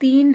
3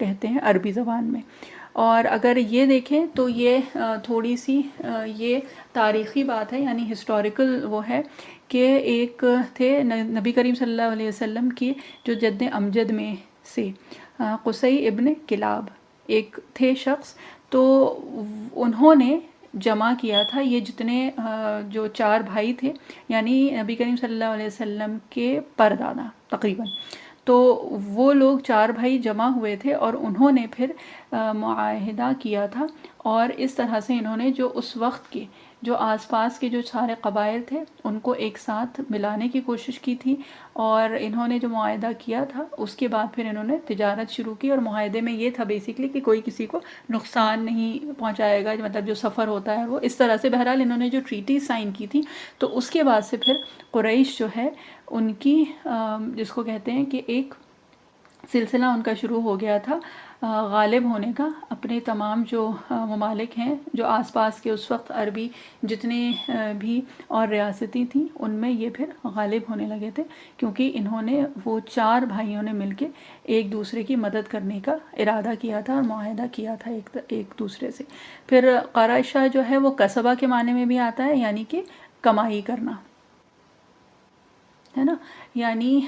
کہتے ہیں عربی زبان میں۔ اور اگر یہ دیکھیں تو یہ تھوڑی سی یہ تاریخی بات ہے، یعنی ہسٹوریکل وہ ہے کہ ایک تھے نبی کریم صلی اللہ علیہ وسلم کی جو جد امجد میں سے قصی ابن کلاب ایک تھے شخص، تو انہوں نے جمع کیا تھا یہ جتنے جو 4 بھائی تھے، یعنی نبی کریم صلی اللہ علیہ وسلم کے پردادا تقریباً، تو وہ لوگ 4 بھائی جمع ہوئے تھے اور انہوں نے پھر معاہدہ کیا تھا، اور اس طرح سے انہوں نے جو اس وقت کے جو آس پاس کے جو سارے قبائل تھے ان کو ایک ساتھ ملانے کی کوشش کی تھی، اور انہوں نے جو معاہدہ کیا تھا اس کے بعد پھر انہوں نے تجارت شروع کی، اور معاہدے میں یہ تھا بیسکلی کہ کوئی کسی کو نقصان نہیں پہنچائے گا، مطلب جو سفر ہوتا ہے وہ اس طرح سے۔ بہرحال انہوں نے جو ٹریٹی سائن کی تھی، تو اس کے بعد سے پھر قریش جو ہے ان کی جس کو کہتے ہیں کہ ایک سلسلہ ان کا شروع ہو گیا تھا غالب ہونے کا، اپنے تمام جو ممالک ہیں جو آس پاس کے اس وقت عربی جتنے بھی اور ریاستیں تھیں ان میں یہ پھر غالب ہونے لگے تھے، کیونکہ انہوں نے وہ 4 بھائیوں نے مل کے ایک دوسرے کی مدد کرنے کا ارادہ کیا تھا اور معاہدہ کیا تھا ایک دوسرے سے۔ پھر قرشہ جو ہے وہ قصبہ کے معنی میں بھی آتا ہے، یعنی کہ کمائی کرنا ہے نا، یعنی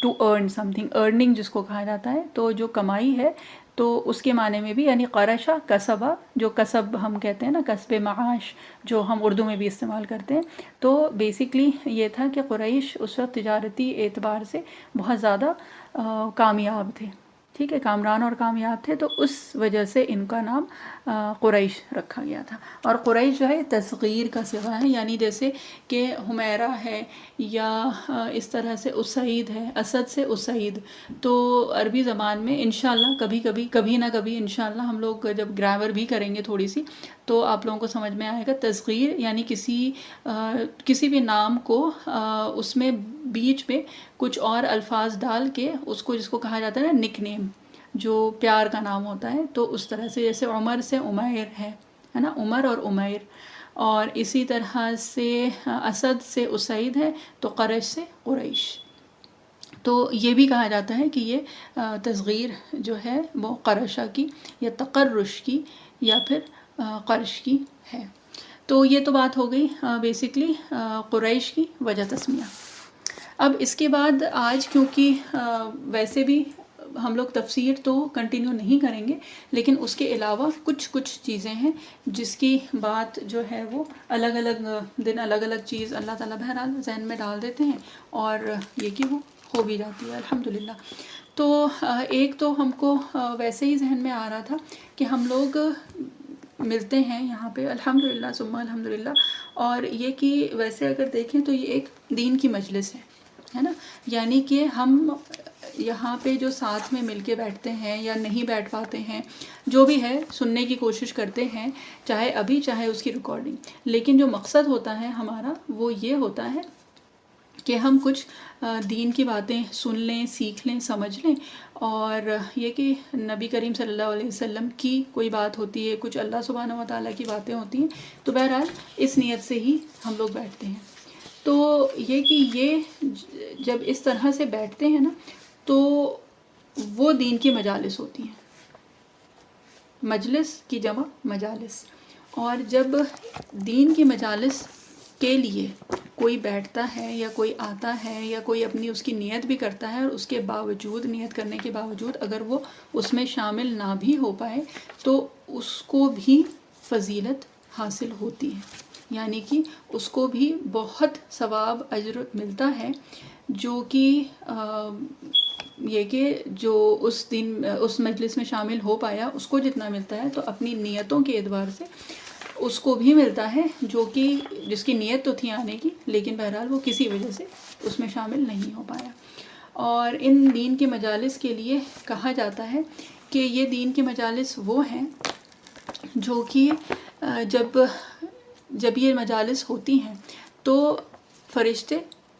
to earn something, earning جس کو کہا جاتا ہے، تو جو کمائی ہے تو اس کے معنی میں بھی، یعنی قرشہ قصبہ، جو قصب ہم کہتے ہیں نا، کسب معاش جو ہم اردو میں بھی استعمال کرتے ہیں، تو بیسکلی یہ تھا کہ قریش اس وقت تجارتی اعتبار سے بہت زیادہ کامیاب تھے، ٹھیک ہے، کامران اور کامیاب تھے، تو اس وجہ سے ان کا نام قریش رکھا گیا تھا۔ اور قریش جو ہے تصغیر کا صیغہ ہے، یعنی جیسے کہ حمیرہ ہے یا اس طرح سے اسعید ہے، اسد سے اسعید، تو عربی زبان میں انشاءاللہ کبھی نہ کبھی انشاءاللہ ہم لوگ جب گرامر بھی کریں گے تھوڑی سی، تو آپ لوگوں کو سمجھ میں آئے گا۔ تصغیر یعنی کسی بھی نام کو اس میں بیچ میں کچھ اور الفاظ ڈال کے اس کو، جس کو کہا جاتا ہے نا نک نیم، جو پیار کا نام ہوتا ہے، تو اس طرح سے جیسے عمر سے عمیر ہے نا، عمر اور عمیر، اور اسی طرح سے اسد سے اسعید ہے، تو قریش سے قریش۔ تو یہ بھی کہا جاتا ہے کہ یہ تصغیر جو ہے وہ قرشہ کی یا تقرش کی یا پھر قرش کی ہے۔ تو یہ تو بات ہو گئی بیسکلی قریش کی وجہ تسمیہ۔ اب اس کے بعد آج کیونکہ ویسے بھی ہم لوگ تفسیر تو کنٹینیو نہیں کریں گے، لیکن اس کے علاوہ کچھ چیزیں ہیں جس کی بات جو ہے وہ الگ الگ دن الگ الگ چیز اللہ تعالیٰ بہرحال ذہن میں ڈال دیتے ہیں، اور یہ کہ وہ ہو بھی جاتی ہے الحمدللہ۔ تو ایک تو ہم کو ویسے ہی ذہن میں آ رہا تھا کہ ہم لوگ ملتے ہیں یہاں پہ الحمدللہ ثم الحمدللہ، اور یہ کہ ویسے اگر دیکھیں تو یہ ایک دین کی مجلس ہے نا، یعنی کہ ہم یہاں پہ جو ساتھ میں مل کے بیٹھتے ہیں یا نہیں بیٹھ پاتے ہیں، جو بھی ہے سننے کی کوشش کرتے ہیں، چاہے ابھی چاہے اس کی ریکارڈنگ، لیکن جو مقصد ہوتا ہے ہمارا وہ یہ ہوتا ہے کہ ہم کچھ دین کی باتیں سن لیں، سیکھ لیں، سمجھ لیں، اور یہ کہ نبی کریم صلی اللہ علیہ وسلم کی کوئی بات ہوتی ہے، کچھ اللہ سبحانہ و تعالیٰ کی باتیں ہوتی ہیں، تو بہرحال اس نیت سے ہی ہم لوگ بیٹھتے ہیں۔ تو یہ کہ یہ جب اس طرح سے بیٹھتے ہیں نا، تو وہ دین کی مجالس ہوتی ہیں، مجلس کی جمع مجالس، اور جب دین کی مجالس کے لیے کوئی بیٹھتا ہے یا کوئی آتا ہے یا کوئی اپنی اس کی نیت بھی کرتا ہے، اور اس کے باوجود، نیت کرنے کے باوجود اگر وہ اس میں شامل نہ بھی ہو پائے تو اس کو بھی فضیلت حاصل ہوتی ہے، یعنی کہ اس کو بھی بہت ثواب اجر ملتا ہے، جو کہ یہ کہ جو اس مجلس میں شامل ہو پایا اس کو جتنا ملتا ہے، تو اپنی نیتوں کے اعتبار سے اس کو بھی ملتا ہے، جو کہ جس کی نیت تو تھی آنے کی، لیکن بہرحال وہ کسی وجہ سے اس میں شامل نہیں ہو پایا۔ اور ان دین کے مجالس کے لیے کہا جاتا ہے کہ یہ دین کے مجالس وہ ہیں جو کہ جب یہ مجالس ہوتی ہیں تو فرشتے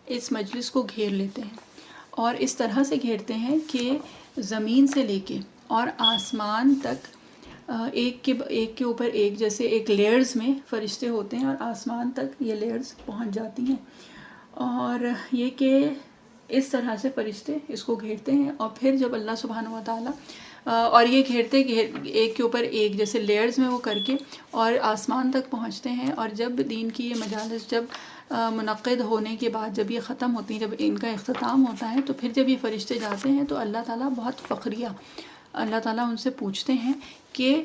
اس مجلس کو گھیر لیتے ہیں، اور اس طرح سے گھیرتے ہیں کہ زمین سے لے کے اور آسمان تک ایک کے اوپر ایک، جیسے ایک لیئرز میں فرشتے ہوتے ہیں اور آسمان تک یہ لیئرز پہنچ جاتی ہیں، اور یہ کہ اس طرح سے فرشتے اس کو گھیرتے ہیں، اور پھر جب اللہ سبحانہ و تعالیٰ اور یہ گھیرتے ایک کے اوپر ایک جیسے لیئرز میں وہ کر کے اور آسمان تک پہنچتے ہیں. اور جب دین کی یہ مجالس جب منعقد ہونے کے بعد جب یہ ختم ہوتی ہیں، جب ان کا اختتام ہوتا ہے، تو پھر جب یہ فرشتے جاتے ہیں تو اللہ تعالیٰ بہت فخریہ اللہ تعالیٰ ان سے پوچھتے ہیں کہ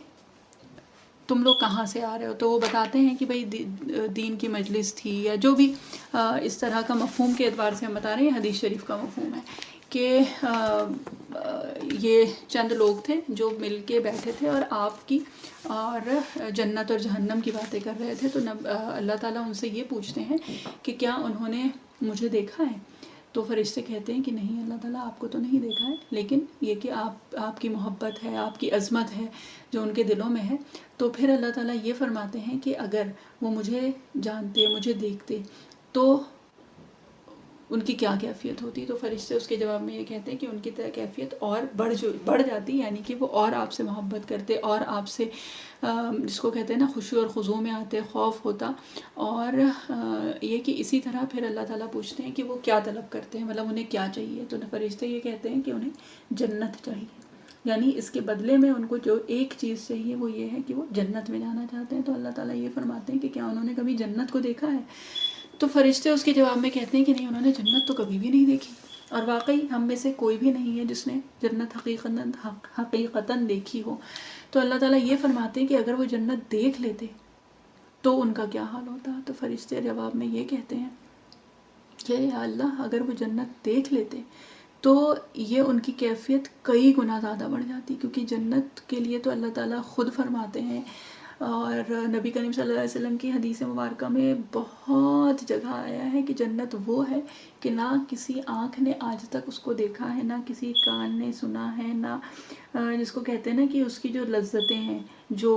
تم لوگ کہاں سے آ رہے ہو؟ تو وہ بتاتے ہیں کہ بھئی دین کی مجلس تھی، یا جو بھی اس طرح کا مفہوم کے اعتبار سے ہم بتا رہے ہیں. حدیث شریف کا مفہوم ہے کہ یہ چند لوگ تھے جو مل کے بیٹھے تھے اور آپ کی اور جنت اور جہنم کی باتیں کر رہے تھے. تو اللہ تعالیٰ ان سے یہ پوچھتے ہیں کہ کیا انہوں نے مجھے دیکھا ہے؟ تو فرشتے کہتے ہیں کہ نہیں اللہ تعالیٰ آپ کو تو نہیں دیکھا ہے، لیکن یہ کہ آپ کی محبت ہے، آپ کی عظمت ہے جو ان کے دلوں میں ہے. تو پھر اللہ تعالیٰ یہ فرماتے ہیں کہ اگر وہ مجھے جانتے، مجھے دیکھتے تو ان کی کیا کیفیت ہوتی. تو فرشتے اس کے جواب میں یہ کہتے ہیں کہ ان کی کیفیت اور بڑھ جاتی، یعنی کہ وہ اور آپ سے محبت کرتے، اور آپ سے جس کو کہتے ہیں نا خشوع اور خضوع میں آتے، خوف ہوتا. اور یہ کہ اسی طرح پھر اللہ تعالیٰ پوچھتے ہیں کہ وہ کیا طلب کرتے ہیں، مطلب انہیں کیا چاہیے. تو فرشتے یہ کہتے ہیں کہ انہیں جنت چاہیے، یعنی اس کے بدلے میں ان کو جو ایک چیز چاہیے وہ یہ ہے کہ وہ جنت میں جانا چاہتے ہیں. تو اللہ تعالیٰ یہ فرماتے ہیں کہ کیا انہوں نے کبھی جنت کو دیکھا ہے؟ تو فرشتے اس کے جواب میں کہتے ہیں کہ نہیں، انہوں نے جنت تو کبھی بھی نہیں دیکھی. اور واقعی ہم میں سے کوئی بھی نہیں ہے جس نے جنت حقیقتاً دیکھی ہو. تو اللہ تعالیٰ یہ فرماتے ہیں کہ اگر وہ جنت دیکھ لیتے تو ان کا کیا حال ہوتا. تو فرشتے جواب میں یہ کہتے ہیں کہ یا اللہ اگر وہ جنت دیکھ لیتے تو یہ ان کی کیفیت کئی گنا زیادہ بڑھ جاتی، کیونکہ جنت کے لیے تو اللہ تعالیٰ خود فرماتے ہیں، اور نبی کریم صلی اللہ علیہ وسلم کی حدیث مبارکہ میں بہت جگہ آیا ہے کہ جنت وہ ہے کہ نہ کسی آنکھ نے آج تک اس کو دیکھا ہے، نہ کسی کان نے سنا ہے، نہ جس کو کہتے ہیں نا کہ اس کی جو لذتیں ہیں جو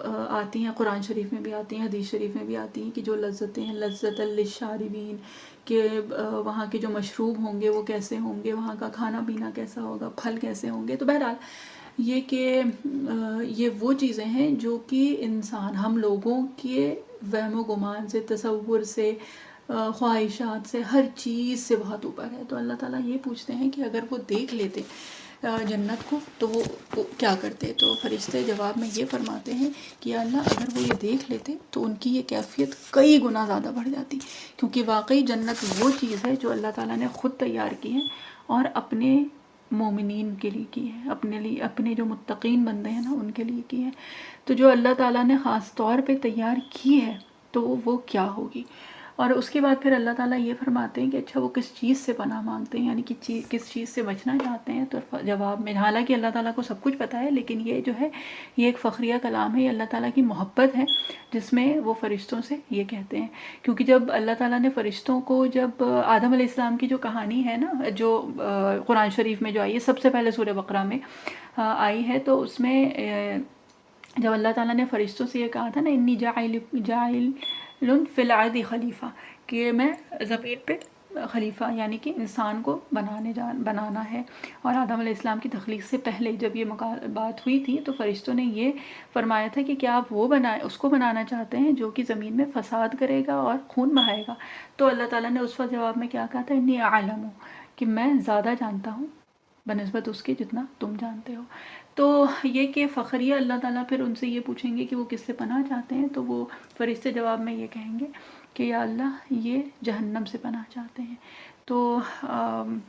آتی ہیں، قرآن شریف میں بھی آتی ہیں، حدیث شریف میں بھی آتی ہیں کہ جو لذتیں ہیں، لذت للشاربین، کہ وہاں کے جو مشروب ہوں گے وہ کیسے ہوں گے، وہاں کا کھانا پینا کیسا ہوگا، پھل کیسے ہوں گے. تو بہرحال یہ کہ یہ وہ چیزیں ہیں جو کہ انسان ہم لوگوں کے وہم و گمان سے، تصور سے، خواہشات سے، ہر چیز سے بہت اوپر ہے. تو اللہ تعالیٰ یہ پوچھتے ہیں کہ اگر وہ دیکھ لیتے جنت کو تو وہ کیا کرتے. تو فرشتے جواب میں یہ فرماتے ہیں کہ یا اللہ اگر وہ یہ دیکھ لیتے تو ان کی یہ کیفیت کئی گنا زیادہ بڑھ جاتی، کیونکہ واقعی جنت وہ چیز ہے جو اللہ تعالیٰ نے خود تیار کی ہے اور اپنے مومنین کے لیے کی ہے، اپنے جو متقین بندے ہیں نا ان کے لیے کی ہے. تو جو اللہ تعالیٰ نے خاص طور پہ تیار کی ہے تو وہ کیا ہوگی. اور اس کے بعد پھر اللہ تعالیٰ یہ فرماتے ہیں کہ اچھا وہ کس چیز سے پناہ مانگتے ہیں، یعنی کہ کس چیز سے بچنا چاہتے ہیں. تو جواب میں حالانکہ اللہ تعالیٰ کو سب کچھ پتہ ہے، لیکن یہ جو ہے یہ ایک فخریہ کلام ہے، یہ اللہ تعالیٰ کی محبت ہے جس میں وہ فرشتوں سے یہ کہتے ہیں. کیونکہ جب اللہ تعالیٰ نے فرشتوں کو جب آدم علیہ السلام کی جو کہانی ہے نا جو قرآن شریف میں جو آئی ہے، سب سے پہلے سورہ بقرہ میں آئی ہے، تو اس میں جب اللہ تعالیٰ نے فرشتوں سے یہ کہا تھا نا انی جاعل فی الارض خلیفہ، کہ میں زمین پہ خلیفہ یعنی کہ انسان کو بنانا ہے. اور آدم علیہ السلام کی تخلیق سے پہلے جب یہ بات ہوئی تھی تو فرشتوں نے یہ فرمایا تھا کہ کیا آپ وہ اس کو بنانا چاہتے ہیں جو کہ زمین میں فساد کرے گا اور خون بہائے گا. تو اللہ تعالیٰ نے اس وقت جواب میں کیا کہا تھا، انی اعلم، کہ میں زیادہ جانتا ہوں بنسبت اس کے جتنا تم جانتے ہو. تو یہ کہ فخریہ اللہ تعالیٰ پھر ان سے یہ پوچھیں گے کہ وہ کس سے پناہ چاہتے ہیں. تو وہ فرشتے جواب میں یہ کہیں گے کہ یا اللہ یہ جہنم سے پناہ چاہتے ہیں. تو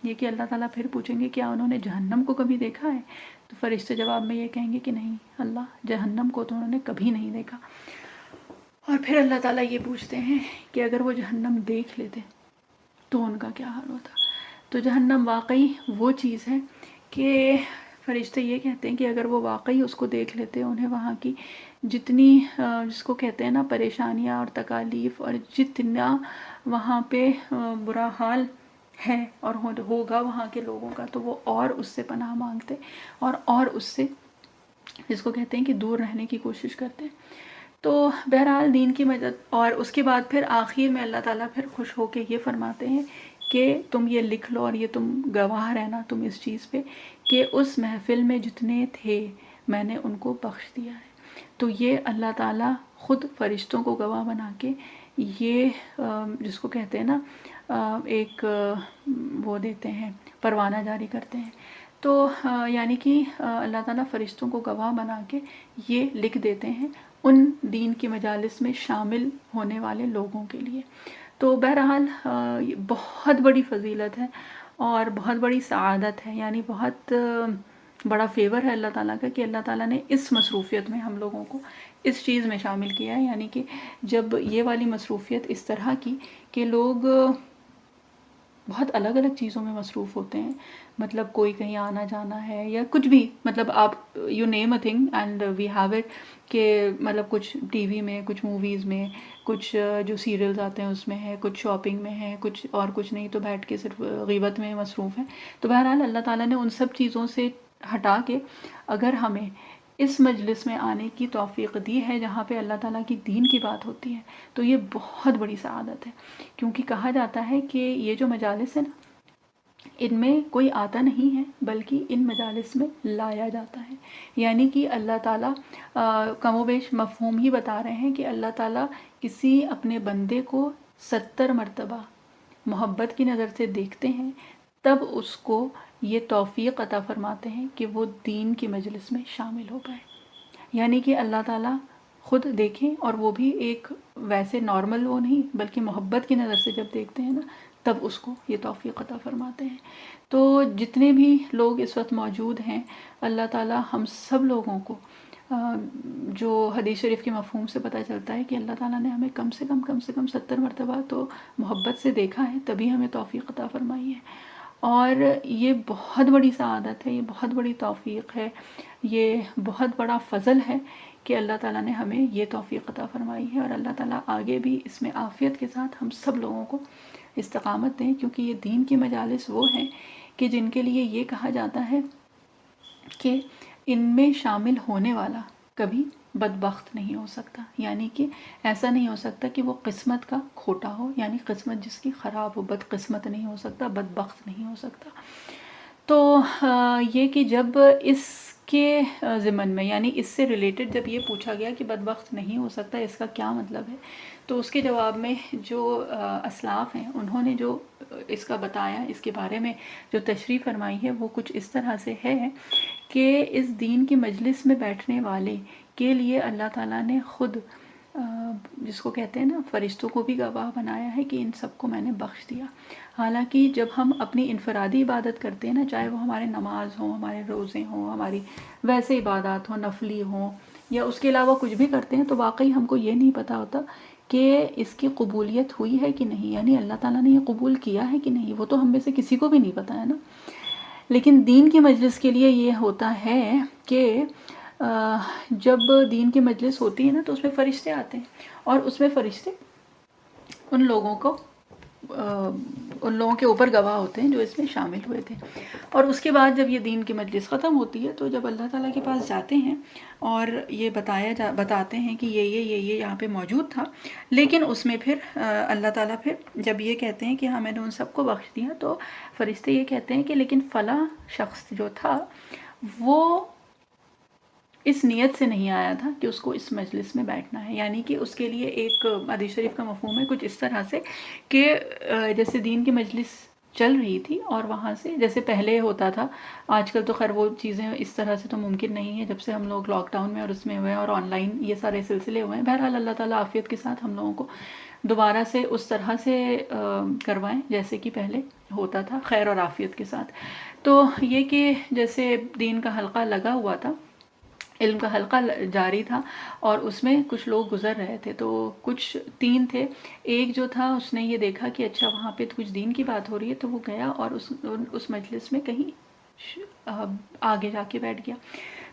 یہ کہ اللہ تعالیٰ پھر پوچھیں گے کیا انہوں نے جہنم کو کبھی دیکھا ہے. تو فرشتے جواب میں یہ کہیں گے کہ نہیں اللہ، جہنم کو تو انہوں نے کبھی نہیں دیکھا. اور پھر اللہ تعالیٰ یہ پوچھتے ہیں کہ اگر وہ جہنم دیکھ لیتے تو ان کا کیا حال ہوتا. تو جہنم واقعی وہ چیز ہے کہ فرشتے یہ کہتے ہیں کہ اگر وہ واقعی اس کو دیکھ لیتے، انہیں وہاں کی جتنی جس کو کہتے ہیں نا پریشانیاں اور تکالیف اور جتنا وہاں پہ برا حال ہے اور ہوگا وہاں کے لوگوں کا، تو وہ اور اس سے پناہ مانگتے اور اس سے جس کو کہتے ہیں کہ دور رہنے کی کوشش کرتے. تو بہرحال دین کی مدد. اور اس کے بعد پھر آخر میں اللہ تعالیٰ پھر خوش ہو کے یہ فرماتے ہیں کہ تم یہ لکھ لو اور یہ تم گواہ رہنا تم اس چیز پہ کہ اس محفل میں جتنے تھے میں نے ان کو بخش دیا ہے. تو یہ اللہ تعالیٰ خود فرشتوں کو گواہ بنا کے یہ جس کو کہتے ہیں نا ایک وہ دیتے ہیں، پروانہ جاری کرتے ہیں. تو یعنی کہ اللہ تعالیٰ فرشتوں کو گواہ بنا کے یہ لکھ دیتے ہیں ان دین کی مجالس میں شامل ہونے والے لوگوں کے لیے۔ تو بہرحال یہ بہت بڑی فضیلت ہے اور بہت بڑی سعادت ہے، یعنی بہت بڑا فیور ہے اللہ تعالیٰ کا کہ اللہ تعالیٰ نے اس مصروفیت میں ہم لوگوں کو اس چیز میں شامل کیا ہے، یعنی کہ جب یہ والی مصروفیت اس طرح کی کہ لوگ بہت الگ الگ چیزوں میں مصروف ہوتے ہیں، مطلب کوئی کہیں آنا جانا ہے یا کچھ بھی، مطلب آپ you name a thing and we have it, کہ مطلب کچھ ٹی وی میں، کچھ موویز میں، کچھ جو سیریلز آتے ہیں اس میں ہے، کچھ شاپنگ میں ہے، کچھ اور کچھ نہیں تو بیٹھ کے صرف غیبت میں مصروف ہیں۔ تو بہرحال اللہ تعالیٰ نے ان سب چیزوں سے ہٹا کے اگر ہمیں اس مجلس میں آنے کی توفیق دی ہے جہاں پہ اللہ تعالیٰ کی دین کی بات ہوتی ہے، تو یہ بہت بڑی سعادت ہے، کیونکہ کہا جاتا ہے کہ یہ جو مجالس ہیں نا، ان میں کوئی آتا نہیں ہے بلکہ ان مجالس میں لایا جاتا ہے، یعنی کہ اللہ تعالیٰ کم و بیش مفہوم ہی بتا رہے ہیں کہ اللہ تعالیٰ کسی اپنے بندے کو 70 مرتبہ محبت کی نظر سے دیکھتے ہیں، تب اس کو یہ توفیق عطا فرماتے ہیں کہ وہ دین کی مجلس میں شامل ہو پائے۔ یعنی کہ اللہ تعالیٰ خود دیکھیں، اور وہ بھی ایک ویسے نارمل وہ نہیں بلکہ محبت کی نظر سے جب دیکھتے ہیں نا، تب اس کو یہ توفیق عطا فرماتے ہیں۔ تو جتنے بھی لوگ اس وقت موجود ہیں، اللہ تعالیٰ ہم سب لوگوں کو جو حدیث شریف کے مفہوم سے پتہ چلتا ہے کہ اللہ تعالیٰ نے ہمیں کم سے کم 70 مرتبہ تو محبت سے دیکھا ہے، تبھی ہمیں توفیق عطا فرمائی ہے، اور یہ بہت بڑی سعادت ہے، یہ بہت بڑی توفیق ہے، یہ بہت بڑا فضل ہے کہ اللہ تعالیٰ نے ہمیں یہ توفیق عطا فرمائی ہے، اور اللہ تعالیٰ آگے بھی اس میں عافیت کے ساتھ ہم سب لوگوں کو استقامت دیں، کیونکہ یہ دین کی مجالس وہ ہیں کہ جن کے لیے یہ کہا جاتا ہے کہ ان میں شامل ہونے والا کبھی بدبخت نہیں ہو سکتا، یعنی کہ ایسا نہیں ہو سکتا کہ وہ قسمت کا کھوٹا ہو، یعنی قسمت جس کی خراب ہو، بد قسمت نہیں ہو سکتا، بدبخت نہیں ہو سکتا۔ تو یہ کہ جب اس کے ضمن میں، یعنی اس سے ریلیٹڈ جب یہ پوچھا گیا کہ بدبخت نہیں ہو سکتا، اس کا کیا مطلب ہے، تو اس کے جواب میں جو اسلاف ہیں انہوں نے جو اس کا بتایا، اس کے بارے میں جو تشریح فرمائی ہے، وہ کچھ اس طرح سے ہے کہ اس دین کی مجلس میں بیٹھنے والے کے لیے اللہ تعالیٰ نے خود جس کو کہتے ہیں نا، فرشتوں کو بھی گواہ بنایا ہے کہ ان سب کو میں نے بخش دیا۔ حالانکہ جب ہم اپنی انفرادی عبادت کرتے ہیں نا، چاہے وہ ہمارے نماز ہوں، ہمارے روزے ہوں، ہماری ویسے عبادات ہوں، نفلی ہوں، یا اس کے علاوہ کچھ بھی کرتے ہیں، تو واقعی ہم کو یہ نہیں پتہ ہوتا کہ اس کی قبولیت ہوئی ہے کہ نہیں، یعنی اللہ تعالیٰ نے یہ قبول کیا ہے کہ نہیں، وہ تو ہم میں سے کسی کو بھی نہیں پتہ ہے نا۔ لیکن دین کی مجلس کے لیے یہ ہوتا ہے کہ جب دین کی مجلس ہوتی ہے نا، تو اس میں فرشتے آتے ہیں، اور اس میں فرشتے ان لوگوں کے اوپر گواہ ہوتے ہیں جو اس میں شامل ہوئے تھے۔ اور اس کے بعد جب یہ دین کی مجلس ختم ہوتی ہے، تو جب اللہ تعالیٰ کے پاس جاتے ہیں اور یہ بتاتے ہیں کہ یہ یہاں پہ موجود تھا، لیکن اس میں پھر اللہ تعالیٰ پھر جب یہ کہتے ہیں کہ ہاں میں نے ان سب کو بخش دیا، تو فرشتے یہ کہتے ہیں کہ لیکن فلاں شخص جو تھا وہ اس نیت سے نہیں آیا تھا کہ اس کو اس مجلس میں بیٹھنا ہے، یعنی کہ اس کے لیے ایک حدیث شریف کا مفہوم ہے کچھ اس طرح سے کہ جیسے دین کی مجلس چل رہی تھی، اور وہاں سے جیسے پہلے ہوتا تھا، آج کل تو خیر وہ چیزیں اس طرح سے تو ممکن نہیں ہے جب سے ہم لوگ لاک ڈاؤن میں اور اس میں ہوئے ہیں اور آن لائن یہ سارے سلسلے ہوئے ہیں۔ بہرحال اللہ تعالیٰ عافیت کے ساتھ ہم لوگوں کو دوبارہ سے اس طرح سے کروائیں جیسے کہ پہلے ہوتا تھا، خیر اور عافیت کے ساتھ۔ تو یہ کہ جیسے دین کا حلقہ لگا ہوا تھا، علم کا حلقہ جاری تھا، اور اس میں کچھ لوگ گزر رہے تھے، تو کچھ 3 تھے، ایک جو تھا اس نے یہ دیکھا کہ اچھا وہاں پہ کچھ دین کی بات ہو رہی ہے، تو وہ گیا اور اس مجلس میں کہیں آگے جا کے بیٹھ گیا۔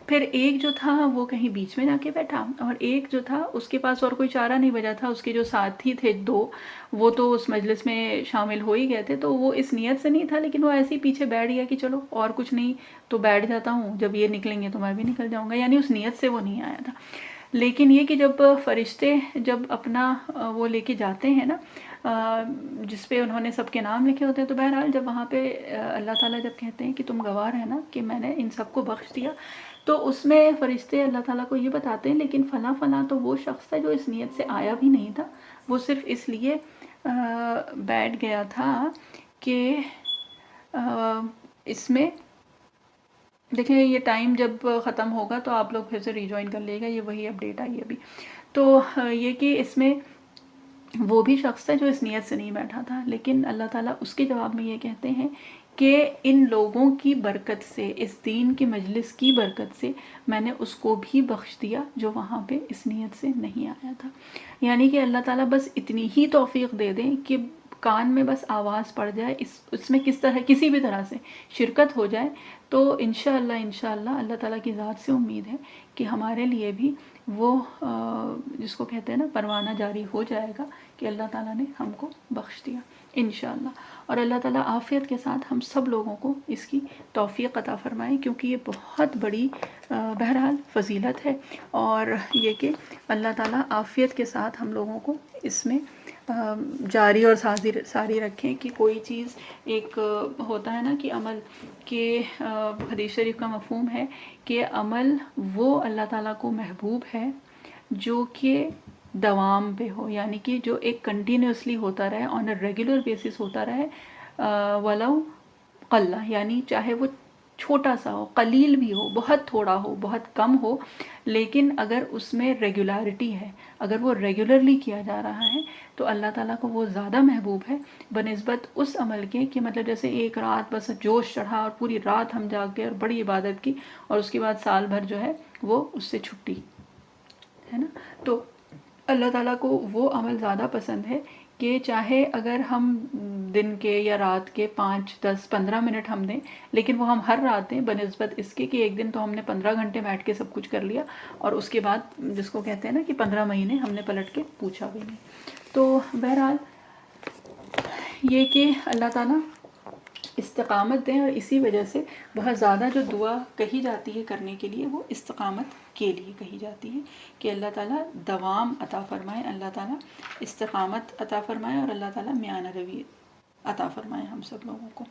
پھر ایک جو تھا وہ کہیں بیچ میں جا کے بیٹھا، اور ایک جو تھا اس کے پاس اور کوئی چارہ نہیں بچا تھا، اس کے جو ساتھی تھے 2 وہ تو اس مجلس میں شامل ہو ہی گئے تھے، تو وہ اس نیت سے نہیں تھا، لیکن وہ ایسے ہی پیچھے بیٹھ گیا کہ چلو اور کچھ نہیں تو بیٹھ جاتا ہوں، جب یہ نکلیں گے تو میں بھی نکل جاؤں گا، یعنی اس نیت سے وہ نہیں آیا تھا۔ لیکن یہ کہ جب فرشتے جب اپنا وہ لے کے جاتے ہیں نا، جس پہ انہوں نے سب کے نام لکھے ہوتے ہیں، تو بہرحال جب وہاں پہ اللہ تعالیٰ جب کہتے ہیں کہ تم گواہ رہنا کہ میں نے ان سب کو بخش دیا، تو اس میں فرشتے اللہ تعالیٰ کو یہ بتاتے ہیں لیکن فلاں فلاں تو وہ شخص تھا جو اس نیت سے آیا بھی نہیں تھا، وہ صرف اس لیے بیٹھ گیا تھا کہ اس میں دیکھیں یہ ٹائم جب ختم ہوگا تو آپ لوگ پھر سے ری جوائن کر لے گا، یہ وہی اپڈیٹ آئی ہے ابھی. تو یہ کہ اس میں وہ بھی شخص ہے جو اس نیت سے نہیں بیٹھا تھا، لیکن اللہ تعالیٰ اس کے جواب میں یہ کہتے ہیں کہ ان لوگوں کی برکت سے، اس دین کی مجلس کی برکت سے میں نے اس کو بھی بخش دیا جو وہاں پہ اس نیت سے نہیں آیا تھا. یعنی کہ اللہ تعالیٰ بس اتنی ہی توفیق دے دیں کہ کان میں بس آواز پڑ جائے، اس میں کسی بھی طرح سے شرکت ہو جائے، تو انشاءاللہ اللہ تعالیٰ کی ذات سے امید ہے کہ ہمارے لیے بھی وہ جس کو کہتے ہیں نا پروانہ جاری ہو جائے گا کہ اللہ تعالیٰ نے ہم کو بخش دیا انشاءاللہ. اور اللہ تعالیٰ عافیت کے ساتھ ہم سب لوگوں کو اس کی توفیق عطا فرمائے، کیونکہ یہ بہت بڑی بہرحال فضیلت ہے. اور یہ کہ اللہ تعالیٰ عافیت کے ساتھ ہم لوگوں کو اس میں جاری اور ساری رکھیں کہ کوئی چیز ایک ہوتا ہے نا کہ عمل کہ حدیث شریف کا مفہوم ہے کہ عمل وہ اللہ تعالیٰ کو محبوب ہے جو کہ دوام پہ ہو، یعنی کہ جو ایک کنٹینیوسلی ہوتا رہے، آن اے ریگولر بیسس ہوتا رہے، ولو قلہ، یعنی چاہے وہ چھوٹا سا ہو، قلیل بھی ہو، بہت تھوڑا ہو، بہت کم ہو، لیکن اگر اس میں ریگولیرٹی ہے، اگر وہ ریگولرلی کیا جا رہا ہے تو اللہ تعالیٰ کو وہ زیادہ محبوب ہے بنسبت اس عمل کے کہ مطلب جیسے ایک رات بس جوش چڑھا اور پوری رات ہم جاگ گئے اور بڑی عبادت کی اور اس کے بعد سال بھر جو ہے وہ اس سے چھٹی ہے نا. تو اللہ تعالیٰ کو وہ عمل زیادہ پسند ہے کہ چاہے اگر ہم دن کے یا رات کے 5 10 15 منٹ ہم دیں، لیکن وہ ہم ہر رات دیں بنسبت اس کے کہ ایک دن تو ہم نے 15 گھنٹے بیٹھ کے سب کچھ کر لیا اور اس کے بعد جس کو کہتے ہیں نا کہ 15 مہینے ہم نے پلٹ کے پوچھا بھی نہیں. تو بہرحال یہ کہ اللہ تعالیٰ استقامت دیں، اور اسی وجہ سے بہت زیادہ جو دعا کہی جاتی ہے کرنے کے لیے وہ استقامت کے لیے کہی جاتی ہے کہ اللہ تعالیٰ دوام عطا فرمائے، اللہ تعالیٰ استقامت عطا فرمائے اور اللہ تعالیٰ میانہ روی عطا فرمائے ہم سب لوگوں کو.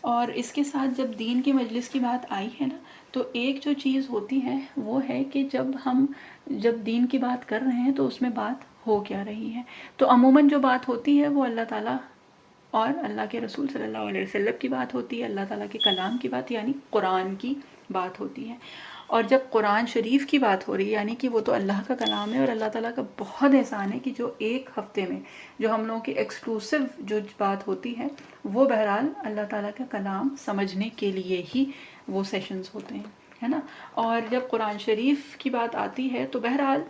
اور اس کے ساتھ جب دین کی مجلس کی بات آئی ہے نا تو ایک جو چیز ہوتی ہے وہ ہے کہ جب دین کی بات کر رہے ہیں تو اس میں بات ہو کیا رہی ہے. تو عموماً جو بات ہوتی ہے وہ اللہ تعالیٰ اور اللہ کے رسول صلی اللہ علیہ وسلم کی بات ہوتی ہے، اللہ تعالیٰ کے کلام کی بات یعنی قرآن کی بات ہوتی ہے. اور جب قرآن شریف کی بات ہو رہی ہے یعنی کہ وہ تو اللہ کا کلام ہے اور اللہ تعالیٰ کا بہت احسان ہے کہ جو ایک ہفتے میں جو ہم لوگوں کی ایکسکلوسیو جو بات ہوتی ہے وہ بہرحال اللہ تعالیٰ کا کلام سمجھنے کے لیے ہی وہ سیشنز ہوتے ہیں، ہے نا. اور جب قرآن شریف کی بات آتی ہے تو بہرحال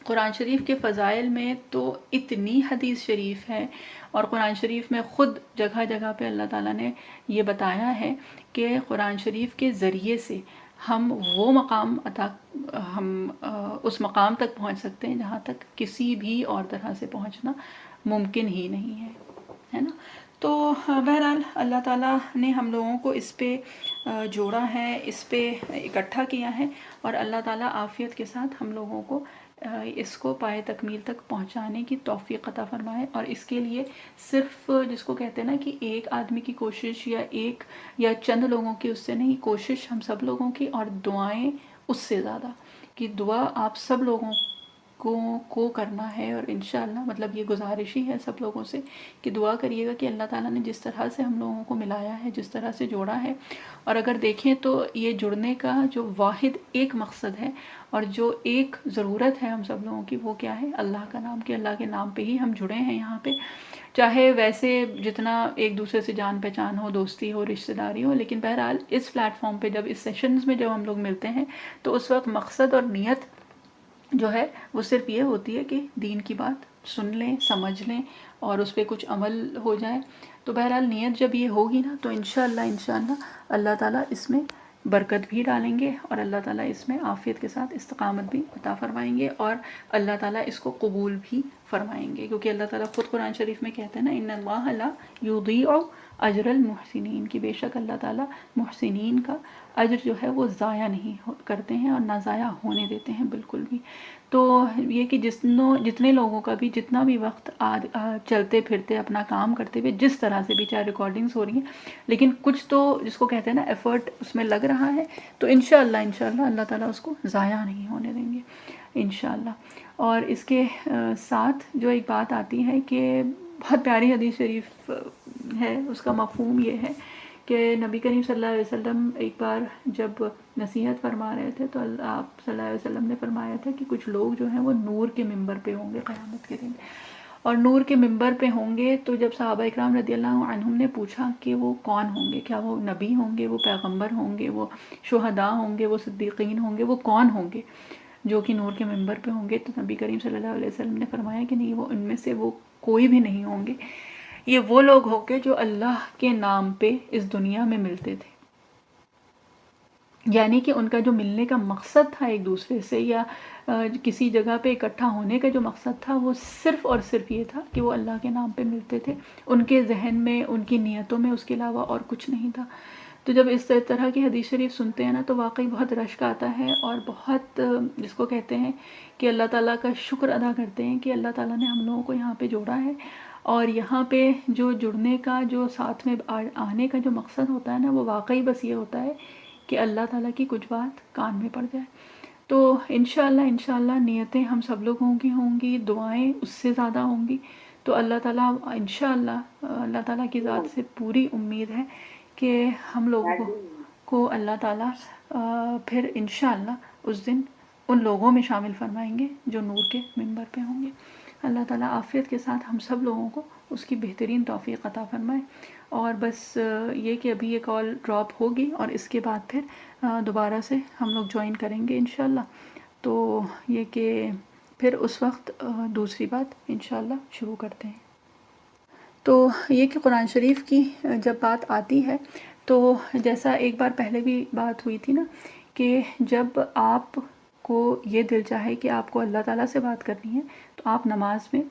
قرآن شریف کے فضائل میں تو اتنی حدیث شریف ہے، اور قرآن شریف میں خود جگہ جگہ پہ اللہ تعالیٰ نے یہ بتایا ہے کہ قرآن شریف کے ذریعے سے ہم وہ مقام ہم اس مقام تک پہنچ سکتے ہیں جہاں تک کسی بھی اور طرح سے پہنچنا ممکن ہی نہیں ہے نا. تو بہرحال اللہ تعالیٰ نے ہم لوگوں کو اس پہ جوڑا ہے، اس پہ اکٹھا کیا ہے، اور اللہ تعالیٰ عافیت کے ساتھ ہم لوگوں کو اس کو پائے تکمیل تک پہنچانے کی توفیق عطا فرمائے. اور اس کے لیے صرف جس کو کہتے ہیں نا کہ ایک آدمی کی کوشش یا چند لوگوں کی اس سے نہیں، کوشش ہم سب لوگوں کی اور دعائیں اس سے زیادہ، کہ دعا آپ سب لوگوں کو کرنا ہے. اور انشاءاللہ مطلب یہ گزارش ہی ہے سب لوگوں سے کہ دعا کریے گا کہ اللہ تعالیٰ نے جس طرح سے ہم لوگوں کو ملایا ہے، جس طرح سے جوڑا ہے، اور اگر دیکھیں تو یہ جڑنے کا جو واحد ایک مقصد ہے اور جو ایک ضرورت ہے ہم سب لوگوں کی وہ کیا ہے؟ اللہ کا نام، کہ اللہ کے نام پہ ہی ہم جڑے ہیں یہاں پہ. چاہے ویسے جتنا ایک دوسرے سے جان پہچان ہو، دوستی ہو، رشتہ داری ہو، لیکن بہرحال اس پلیٹ فارم پہ جب اس سیشنز میں جب ہم لوگ ملتے ہیں تو اس وقت مقصد اور نیت جو ہے وہ صرف یہ ہوتی ہے کہ دین کی بات سن لیں، سمجھ لیں اور اس پہ کچھ عمل ہو جائے. تو بہرحال نیت جب یہ ہوگی نا تو انشاءاللہ اللہ تعالیٰ اس میں برکت بھی ڈالیں گے اور اللہ تعالیٰ اس میں عافیت کے ساتھ استقامت بھی عطا فرمائیں گے اور اللہ تعالیٰ اس کو قبول بھی فرمائیں گے. کیونکہ اللہ تعالیٰ خود قرآن شریف میں کہتے ہیں نا ان اللہ لا یضیع اجر المحسنین، کی بے شک اللہ تعالیٰ محسنین کا اجر جو ہے وہ ضائع نہیں کرتے ہیں اور نہ ضائع ہونے دیتے ہیں بالکل بھی. تو یہ کہ جتنے لوگوں کا بھی جتنا بھی وقت چلتے پھرتے اپنا کام کرتے ہوئے جس طرح سے بھی چاہے ریکارڈنگز ہو رہی ہیں لیکن کچھ تو جس کو کہتے ہیں نا ایفرٹ اس میں لگ رہا ہے، تو انشاءاللہ اللہ تعالیٰ اس کو ضائع نہیں ہونے دیں گے انشاءاللہ. اور اس کے ساتھ جو ایک بات آتی ہے کہ بہت پیاری حدیث شریف ہے، اس کا مفہوم یہ ہے کہ نبی کریم صلی اللہ علیہ وسلم ایک بار جب نصیحت فرما رہے تھے تو آپ صلی اللہ علیہ وسلم نے فرمایا تھا کہ کچھ لوگ جو ہیں وہ نور کے منبر پہ ہوں گے قیامت کے دن، اور نور کے منبر پہ ہوں گے. تو جب صحابہ اکرام رضی اللہ عنہم نے پوچھا کہ وہ کون ہوں گے، کیا وہ نبی ہوں گے، وہ پیغمبر ہوں گے، وہ شہداء ہوں گے، وہ صدیقین ہوں گے، وہ کون ہوں گے جو کہ نور کے منبر پہ ہوں گے؟ تو نبی کریم صلی اللہ علیہ وسلم نے فرمایا کہ نہیں، وہ ان میں سے وہ کوئی بھی نہیں ہوں گے، یہ وہ لوگ ہوں گے جو اللہ کے نام پہ اس دنیا میں ملتے تھے. یعنی کہ ان کا جو ملنے کا مقصد تھا ایک دوسرے سے، یا کسی جگہ پہ اکٹھا ہونے کا جو مقصد تھا، وہ صرف اور صرف یہ تھا کہ وہ اللہ کے نام پہ ملتے تھے. ان کے ذہن میں، ان کی نیتوں میں اس کے علاوہ اور کچھ نہیں تھا. تو جب اس طرح کی حدیث شریف سنتے ہیں نا تو واقعی بہت رشک آتا ہے، اور بہت جس کو کہتے ہیں کہ اللہ تعالیٰ کا شکر ادا کرتے ہیں کہ اللہ تعالیٰ نے ہم لوگوں کو یہاں پہ جوڑا ہے. اور یہاں پہ جو جڑنے کا، جو ساتھ میں آنے کا جو مقصد ہوتا ہے نا، وہ واقعی بس یہ ہوتا ہے کہ اللہ تعالیٰ کی کچھ بات کان میں پڑ جائے. تو انشاءاللہ نیتیں ہم سب لوگوں کی ہوں گی، دعائیں اس سے زیادہ ہوں گی. تو اللہ تعالیٰ انشاءاللہ، اللہ تعالیٰ کی ذات سے پوری امید ہے کہ ہم لوگوں کو اللہ تعالیٰ پھر انشاءاللہ اس دن ان لوگوں میں شامل فرمائیں گے جو نور کے منبر پہ ہوں گے. اللہ تعالیٰ عافیت کے ساتھ ہم سب لوگوں کو اس کی بہترین توفیق عطا فرمائے. اور بس یہ کہ ابھی یہ کال ڈراپ ہوگی اور اس کے بعد پھر دوبارہ سے ہم لوگ جوائن کریں گے انشاءاللہ. تو یہ کہ پھر اس وقت دوسری بات انشاءاللہ شروع کرتے ہیں. تو یہ کہ قرآن شریف کی جب بات آتی ہے تو جیسا ایک بار پہلے بھی بات ہوئی تھی نا، کہ جب آپ کو یہ دل چاہے کہ آپ کو اللہ تعالیٰ سے بات کرنی ہے تو آپ نماز میں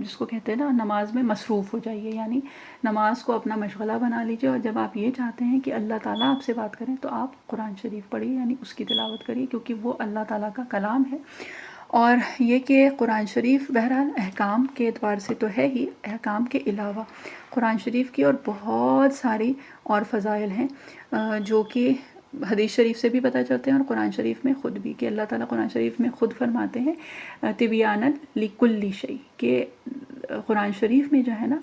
جس کو کہتے ہیں نا، نماز میں مصروف ہو جائیے، یعنی نماز کو اپنا مشغلہ بنا لیجیے. اور جب آپ یہ چاہتے ہیں کہ اللہ تعالیٰ آپ سے بات کریں تو آپ قرآن شریف پڑھیے، یعنی اس کی تلاوت کریے، کیونکہ وہ اللہ تعالیٰ کا کلام ہے. اور یہ کہ قرآن شریف بہرحال احکام کے اعتبار سے تو ہے ہی، احکام کے علاوہ قرآن شریف کی اور بہت ساری اور فضائل ہیں جو کہ حدیث شریف سے بھی پتہ چلتے ہیں اور قرآن شریف میں خود بھی، کہ اللہ تعالیٰ قرآن شریف میں خود فرماتے ہیں تبیانا لکل شیء، کہ قرآن شریف میں جو ہے نا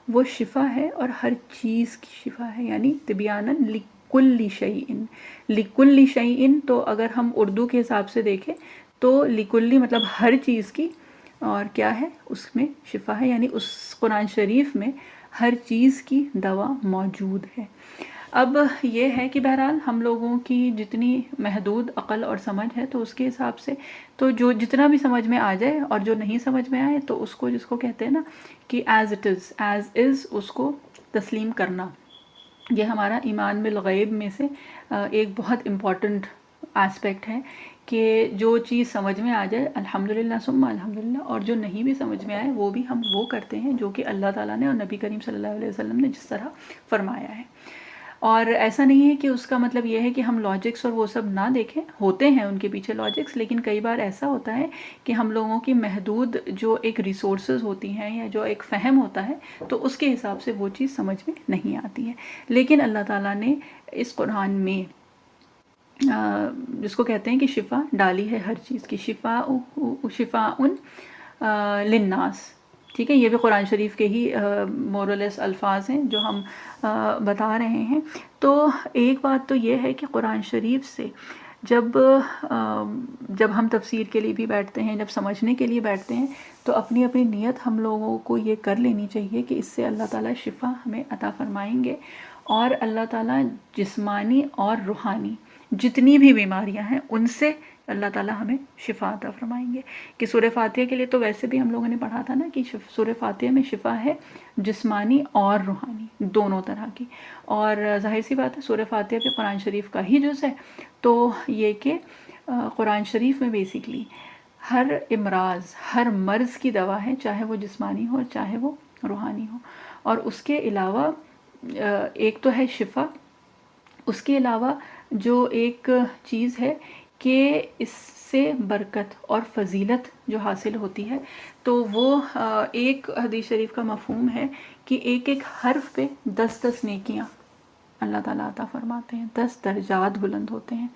وہ شفا ہے اور ہر چیز کی شفا ہے. یعنی تبیانا لکل شیء، لکل شیء تو اگر ہم اردو کے حساب سے دیکھیں تو لکلی مطلب ہر چیز کی، اور کیا ہے اس میں شفا ہے، یعنی اس قرآن شریف میں ہر چیز کی دوا موجود ہے. اب یہ ہے کہ بہرحال ہم لوگوں کی جتنی محدود عقل اور سمجھ ہے تو اس کے حساب سے تو جو جتنا بھی سمجھ میں آ جائے، اور جو نہیں سمجھ میں آئے تو اس کو، جس کو کہتے ہیں نا کہ ایز اٹ از اس کو تسلیم کرنا. یہ ہمارا ایمان بالغیب میں سے ایک بہت امپورٹنٹ اسپیکٹ ہے کہ جو چیز سمجھ میں آ جائے الحمدللہ ثم الحمدللہ، اور جو نہیں بھی سمجھ میں آئے وہ بھی ہم وہ کرتے ہیں جو کہ اللہ تعالیٰ نے اور نبی کریم صلی اللہ علیہ وسلم نے جس طرح فرمایا ہے. اور ایسا نہیں ہے کہ اس کا مطلب یہ ہے کہ ہم لاجکس اور وہ سب نہ دیکھیں، ہوتے ہیں ان کے پیچھے لاجکس، لیکن کئی بار ایسا ہوتا ہے کہ ہم لوگوں کی محدود جو ایک ریسورسز ہوتی ہیں یا جو ایک فہم ہوتا ہے تو اس کے حساب سے وہ چیز سمجھ میں نہیں آتی ہے. لیکن اللہ تعالیٰ نے اس قرآن میں جس کو کہتے ہیں کہ شفا ڈالی ہے ہر چیز کی، شفاء للناس. ٹھیک ہے، یہ بھی قرآن شریف کے ہی مورلیس الفاظ ہیں جو ہم بتا رہے ہیں. تو ایک بات تو یہ ہے کہ قرآن شریف سے جب ہم تفسیر کے لیے بھی بیٹھتے ہیں، جب سمجھنے کے لیے بیٹھتے ہیں تو اپنی اپنی نیت ہم لوگوں کو یہ کر لینی چاہیے کہ اس سے اللہ تعالیٰ شفا ہمیں عطا فرمائیں گے، اور اللہ تعالیٰ جسمانی اور روحانی جتنی بھی بیماریاں ہیں ان سے اللہ تعالیٰ ہمیں شفا عطا فرمائیں گے. کہ سورہ فاتحہ کے لیے تو ویسے بھی ہم لوگوں نے پڑھا تھا نا کہ سورہ فاتحہ میں شفا ہے جسمانی اور روحانی دونوں طرح کی. اور ظاہر سی بات ہے سورہ فاتحہ بھی قرآن شریف کا ہی جز ہے. تو یہ کہ قرآن شریف میں بیسکلی ہر امراض، ہر مرض کی دوا ہے، چاہے وہ جسمانی ہو چاہے وہ روحانی ہو. اور اس کے علاوہ ایک تو ہے شفا، اس کے علاوہ جو ایک چیز ہے کہ اس سے برکت اور فضیلت جو حاصل ہوتی ہے، تو وہ ایک حدیث شریف کا مفہوم ہے کہ ایک ایک حرف پہ 10 نیکیاں اللہ تعالیٰ عطا فرماتے ہیں، 10 درجات بلند ہوتے ہیں.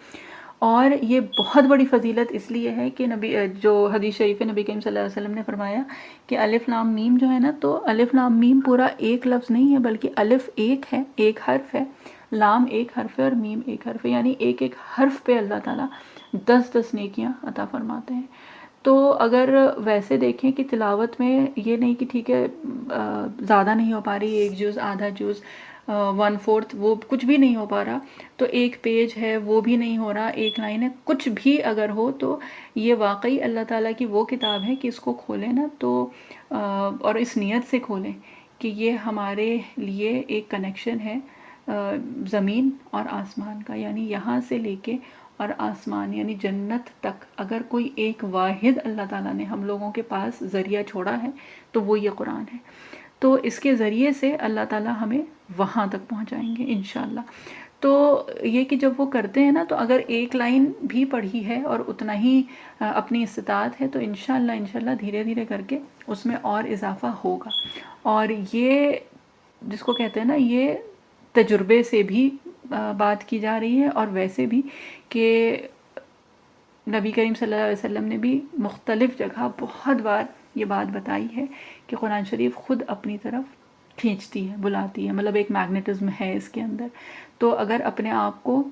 اور یہ بہت بڑی فضیلت اس لیے ہے کہ نبی جو حدیث شریف نبی کریم صلی اللہ علیہ وسلم نے فرمایا کہ الف لام میم جو ہے نا، تو الف لام میم پورا ایک لفظ نہیں ہے، بلکہ الف ایک ہے، ایک حرف ہے، لام ایک حرف ہے، اور میم ایک حرف ہے، یعنی ایک ایک حرف پہ اللہ تعالیٰ 10 نیکیاں عطا فرماتے ہیں۔ تو اگر ویسے دیکھیں کہ تلاوت میں یہ نہیں کہ ٹھیک ہے زیادہ نہیں ہو پا رہی، ایک جز، آدھا جز، 1/4، وہ کچھ بھی نہیں ہو پا رہا، تو ایک پیج ہے وہ بھی نہیں ہو رہا، ایک لائن ہے، کچھ بھی اگر ہو تو یہ واقعی اللہ تعالیٰ کی وہ کتاب ہے کہ اس کو کھولیں نا تو اور اس نیت سے کھولیں کہ یہ ہمارے لیے ایک کنیکشن ہے زمین اور آسمان کا، یعنی یہاں سے لے کے اور آسمان یعنی جنت تک اگر کوئی ایک واحد اللہ تعالیٰ نے ہم لوگوں کے پاس ذریعہ چھوڑا ہے تو وہ یہ قرآن ہے، تو اس کے ذریعے سے اللہ تعالیٰ ہمیں وہاں تک پہنچائیں گے انشاءاللہ۔ تو یہ کہ جب وہ کرتے ہیں نا، تو اگر ایک لائن بھی پڑھی ہے اور اتنا ہی اپنی استطاعت ہے، تو انشاءاللہ دھیرے دھیرے کر کے اس میں اور اضافہ ہوگا۔ اور یہ جس کو کہتے ہیں نا، یہ تجربے سے بھی بات کی جا رہی ہے، اور ویسے بھی کہ نبی کریم صلی اللہ علیہ وسلم نے بھی مختلف جگہ بہت بار یہ بات بتائی ہے کہ قرآن شریف خود اپنی طرف کھینچتی ہے، بلاتی ہے، مطلب ایک میگنیٹزم ہے اس کے اندر۔ تو اگر اپنے آپ کو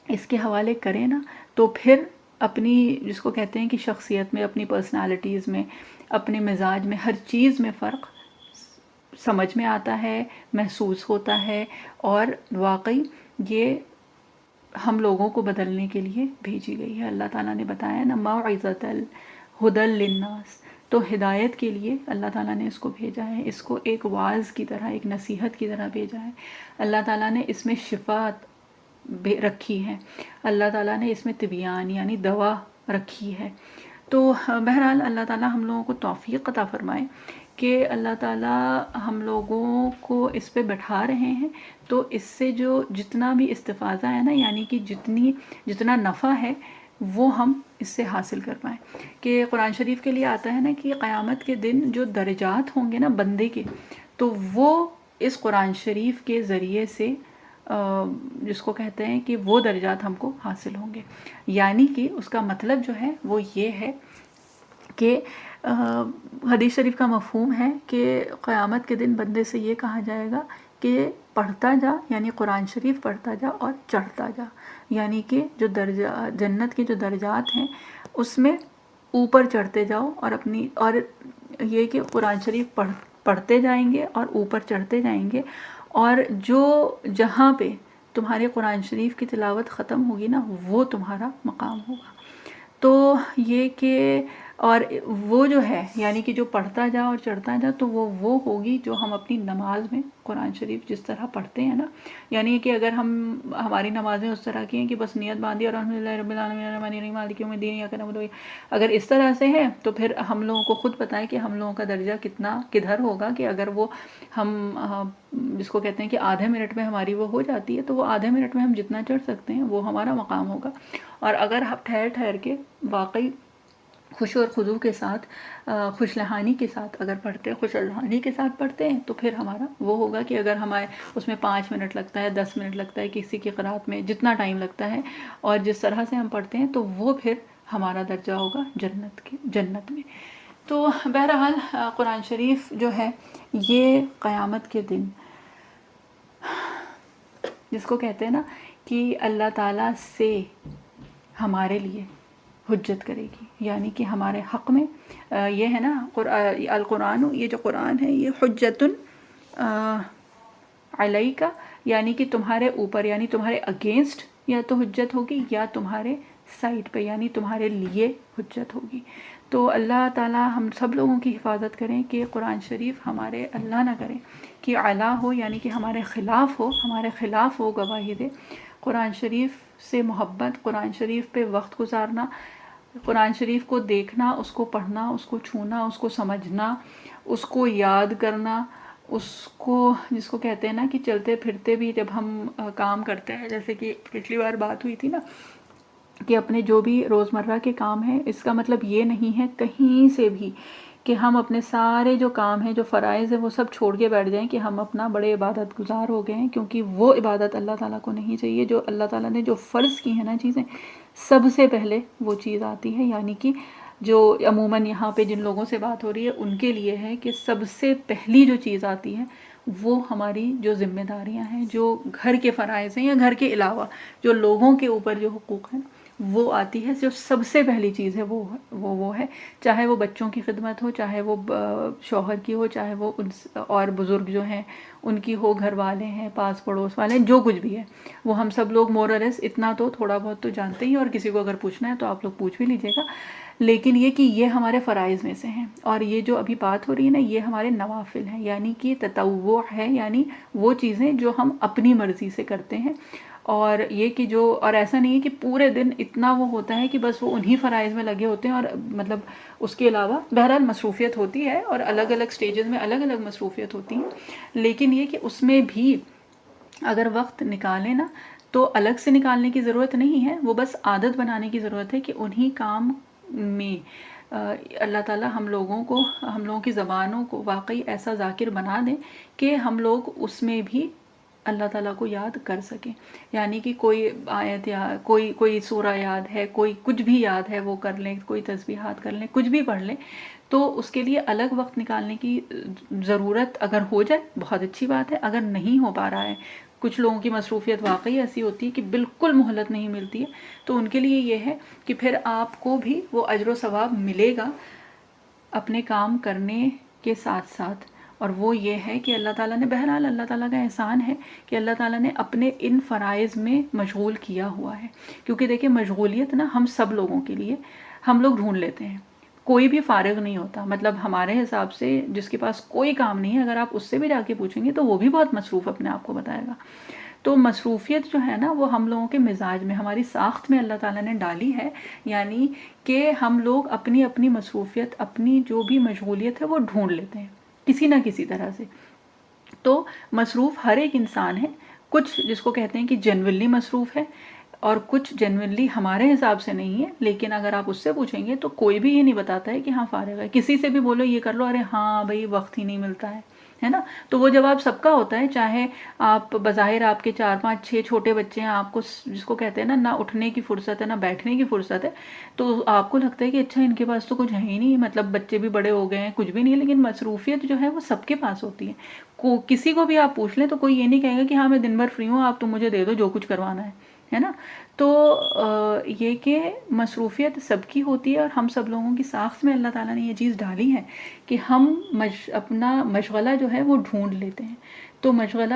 اس کے حوالے کریں نا، تو پھر اپنی جس کو کہتے ہیں کہ شخصیت میں، اپنی پرسنالٹیز میں، اپنے مزاج میں، ہر چیز میں فرق سمجھ میں آتا ہے، محسوس ہوتا ہے، اور واقعی یہ ہم لوگوں کو بدلنے کے لیے بھیجی گئی ہے۔ اللہ تعالیٰ نے بتایا نا موعظۃ ہدی للناس، تو ہدایت کے لیے اللہ تعالیٰ نے اس کو بھیجا ہے، اس کو ایک واعظ کی طرح، ایک نصیحت کی طرح بھیجا ہے۔ اللہ تعالیٰ نے اس میں شفا رکھی ہے، اللہ تعالیٰ نے اس میں طبیان یعنی دوا رکھی ہے۔ تو بہرحال اللہ تعالیٰ ہم لوگوں کو توفیق عطا فرمائے کہ اللہ تعالیٰ ہم لوگوں کو اس پہ بٹھا رہے ہیں، تو اس سے جو جتنا بھی استفادہ ہے نا، یعنی کہ جتنا نفع ہے وہ ہم اس سے حاصل کر پائیں۔ کہ قرآن شریف کے لیے آتا ہے نا کہ قیامت کے دن جو درجات ہوں گے نا بندے کے، تو وہ اس قرآن شریف کے ذریعے سے جس کو کہتے ہیں کہ وہ درجات ہم کو حاصل ہوں گے۔ یعنی کہ اس کا مطلب جو ہے وہ یہ ہے کہ حدیث شریف کا مفہوم ہے کہ قیامت کے دن بندے سے یہ کہا جائے گا کہ پڑھتا جا، یعنی قرآن شریف پڑھتا جا اور چڑھتا جا، یعنی کہ جو جنت کے جو درجات ہیں اس میں اوپر چڑھتے جاؤ، اور یہ کہ قرآن شریف پڑھتے جائیں گے اور اوپر چڑھتے جائیں گے، اور جہاں پہ تمہارے قرآن شریف کی تلاوت ختم ہوگی نا، وہ تمہارا مقام ہوگا۔ تو یہ کہ اور وہ جو ہے یعنی کہ جو پڑھتا جا اور چڑھتا جا، تو وہ ہوگی جو ہم اپنی نماز میں قرآن شریف جس طرح پڑھتے ہیں نا، یعنی کہ اگر ہماری نمازیں اس طرح کی ہیں کہ بس نیت باندھی اور الحمدللہ رب العالمین الرحمن الرحیم مالک یوم الدین ایاک نعبد و ایاک، اگر اس طرح سے ہے تو پھر ہم لوگوں کو خود پتہ ہے کہ ہم لوگوں کا درجہ کدھر ہوگا، کہ اگر وہ ہم جس کو کہتے ہیں کہ آدھے منٹ میں ہماری وہ ہو جاتی ہے، تو وہ آدھے منٹ میں ہم جتنا چڑھ سکتے ہیں وہ ہمارا مقام ہوگا۔ اور اگر ہم ٹھہر کے واقعی خوش اور خضوع کے ساتھ، خوش لہانی کے ساتھ اگر پڑھتے ہیں، خوش لہانی کے ساتھ پڑھتے ہیں، تو پھر ہمارا وہ ہوگا کہ اگر ہمارے اس میں 5 منٹ لگتا ہے، 10 منٹ لگتا ہے، کسی کی قرأت میں جتنا ٹائم لگتا ہے، اور جس طرح سے ہم پڑھتے ہیں، تو وہ پھر ہمارا درجہ ہوگا جنت میں۔ تو بہرحال قرآن شریف جو ہے یہ قیامت کے دن جس کو کہتے ہیں نا کہ اللہ تعالیٰ سے ہمارے لیے حجت کرے گی، یعنی کہ ہمارے حق میں یہ ہے نا القرآن، یہ جو قرآن ہے یہ حجت علیکا، یعنی کہ تمہارے اوپر، یعنی تمہارے اگینسٹ یا تو حجت ہوگی، یا تمہارے سائڈ پہ یعنی تمہارے لیے حجت ہوگی۔ تو اللہ تعالیٰ ہم سب لوگوں کی حفاظت کریں کہ قرآن شریف ہمارے اللہ نہ کرے کہ اعلیٰ ہو، یعنی کہ ہمارے خلاف ہو گواہی دے۔ قرآن شریف سے محبت، قرآن شریف پہ وقت گزارنا، قرآن شریف کو دیکھنا، اس کو پڑھنا، اس کو چھونا، اس کو سمجھنا، اس کو یاد کرنا، اس کو جس کو کہتے ہیں نا کہ چلتے پھرتے بھی جب ہم کام کرتے ہیں، جیسے کہ پچھلی بار بات ہوئی تھی نا کہ اپنے جو بھی روزمرہ کے کام ہیں، اس کا مطلب یہ نہیں ہے کہیں سے بھی کہ ہم اپنے سارے جو کام ہیں، جو فرائض ہیں، وہ سب چھوڑ کے بیٹھ جائیں کہ ہم اپنا بڑے عبادت گزار ہو گئے ہیں، کیونکہ وہ عبادت اللہ تعالیٰ کو نہیں چاہیے۔ جو اللہ تعالیٰ نے جو فرض کی ہیں نا چیزیں، سب سے پہلے وہ چیز آتی ہے، یعنی کہ جو عموماً یہاں پہ جن لوگوں سے بات ہو رہی ہے ان کے لیے ہے کہ سب سے پہلی جو چیز آتی ہے وہ ہماری جو ذمہ داریاں ہیں، جو گھر کے فرائض ہیں یا گھر کے علاوہ جو لوگوں کے اوپر جو حقوق ہیں وہ آتی ہے۔ جو سب سے پہلی چیز ہے وہ ہے، چاہے وہ بچوں کی خدمت ہو، چاہے وہ شوہر کی ہو، چاہے وہ اور بزرگ جو ہیں ان کی ہو، گھر والے ہیں، پاس پڑوس والے ہیں، جو کچھ بھی ہے وہ ہم سب لوگ مور اور لیس اتنا تو تھوڑا بہت تو جانتے ہی، اور کسی کو اگر پوچھنا ہے تو آپ لوگ پوچھ بھی لیجیے گا۔ لیکن یہ کہ یہ ہمارے فرائض میں سے ہیں، اور یہ جو ابھی بات ہو رہی ہے نا یہ ہمارے نوافل ہیں، یعنی کہ تطوع ہے، یعنی وہ چیزیں جو ہم اپنی مرضی سے کرتے ہیں۔ اور یہ کہ جو اور ایسا نہیں ہے کہ پورے دن اتنا وہ ہوتا ہے کہ بس وہ انہی فرائض میں لگے ہوتے ہیں، اور مطلب اس کے علاوہ بہرحال مصروفیت ہوتی ہے اور الگ الگ سٹیجز میں الگ الگ مصروفیت ہوتی ہیں، لیکن یہ کہ اس میں بھی اگر وقت نکالیں نا تو الگ سے نکالنے کی ضرورت نہیں ہے، وہ بس عادت بنانے کی ضرورت ہے کہ انہی کام میں اللہ تعالیٰ ہم لوگوں کی زبانوں کو واقعی ایسا ذاکر بنا دیں کہ ہم لوگ اس میں بھی اللہ تعالیٰ کو یاد کر سکیں، یعنی کہ کوئی آیت یا کوئی سورہ یاد ہے، کوئی کچھ بھی یاد ہے وہ کر لیں، کوئی تسبیحات کر لیں، کچھ بھی پڑھ لیں، تو اس کے لیے الگ وقت نکالنے کی ضرورت اگر ہو جائے بہت اچھی بات ہے۔ اگر نہیں ہو پا رہا ہے، کچھ لوگوں کی مصروفیت واقعی ایسی ہوتی ہے کہ بالکل مہلت نہیں ملتی ہے، تو ان کے لیے یہ ہے کہ پھر آپ کو بھی وہ اجر و ثواب ملے گا اپنے کام کرنے کے ساتھ ساتھ، اور وہ یہ ہے کہ اللہ تعالیٰ نے بہرحال اللہ تعالیٰ کا احسان ہے کہ اللہ تعالیٰ نے اپنے ان فرائض میں مشغول کیا ہوا ہے، کیونکہ دیکھیں مشغولیت نا ہم سب لوگوں کے لیے ہم لوگ ڈھونڈ لیتے ہیں، کوئی بھی فارغ نہیں ہوتا، مطلب ہمارے حساب سے جس کے پاس کوئی کام نہیں ہے اگر آپ اس سے بھی جا کے پوچھیں گے تو وہ بھی بہت مصروف اپنے آپ کو بتائے گا۔ تو مصروفیت جو ہے نا وہ ہم لوگوں کے مزاج میں، ہماری ساخت میں اللہ تعالیٰ نے ڈالی ہے، یعنی کہ ہم لوگ اپنی اپنی مصروفیت، اپنی جو بھی مشغولیت ہے وہ ڈھونڈ لیتے ہیں کسی نہ کسی طرح سے۔ تو مصروف ہر ایک انسان ہے، کچھ جس کو کہتے ہیں کہ جنورلی مصروف ہے، اور کچھ جنورلی ہمارے حساب سے نہیں ہے، لیکن اگر آپ اس سے پوچھیں گے تو کوئی بھی یہ نہیں بتاتا ہے کہ ہاں فارغ ہے۔ کسی سے بھی بولو یہ کر لو، ارے ہاں بھائی وقت ہی نہیں ملتا ہے نا۔ تو وہ جواب سب کا ہوتا ہے، چاہے آپ بظاہر آپ کے 4 5 6 چھوٹے بچے ہیں، آپ کو جس کو کہتے ہیں نا نہ اٹھنے کی فرصت ہے نہ بیٹھنے کی فرصت ہے، تو آپ کو لگتا ہے کہ اچھا ان کے پاس تو کچھ ہے ہی نہیں، مطلب بچے بھی بڑے ہو گئے ہیں، کچھ بھی نہیں ہے، لیکن مصروفیت جو ہے وہ سب کے پاس ہوتی ہے۔ کسی کو بھی آپ پوچھ لیں تو کوئی یہ نہیں کہے گا کہ ہاں میں دن بھر فری ہوں، آپ تم مجھے دے دو جو کچھ کروانا ہے نا۔ تو یہ کہ مصروفیت سب کی ہوتی ہے، اور ہم سب لوگوں کی ساخت میں اللہ تعالیٰ نے یہ چیز ڈالی ہے کہ ہم اپنا مشغلہ جو ہے وہ ڈھونڈ لیتے ہیں۔ تو مشغلہ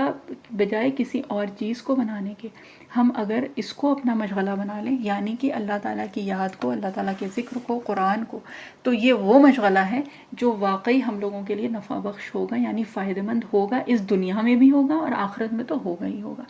بجائے کسی اور چیز کو بنانے کے ہم اگر اس کو اپنا مشغلہ بنا لیں، یعنی کہ اللہ تعالیٰ کی یاد کو، اللہ تعالیٰ کے ذکر کو، قرآن کو، تو یہ وہ مشغلہ ہے جو واقعی ہم لوگوں کے لیے نفع بخش ہوگا، یعنی فائدہ مند ہوگا، اس دنیا میں بھی ہوگا اور آخرت میں تو ہوگا ہی ہوگا۔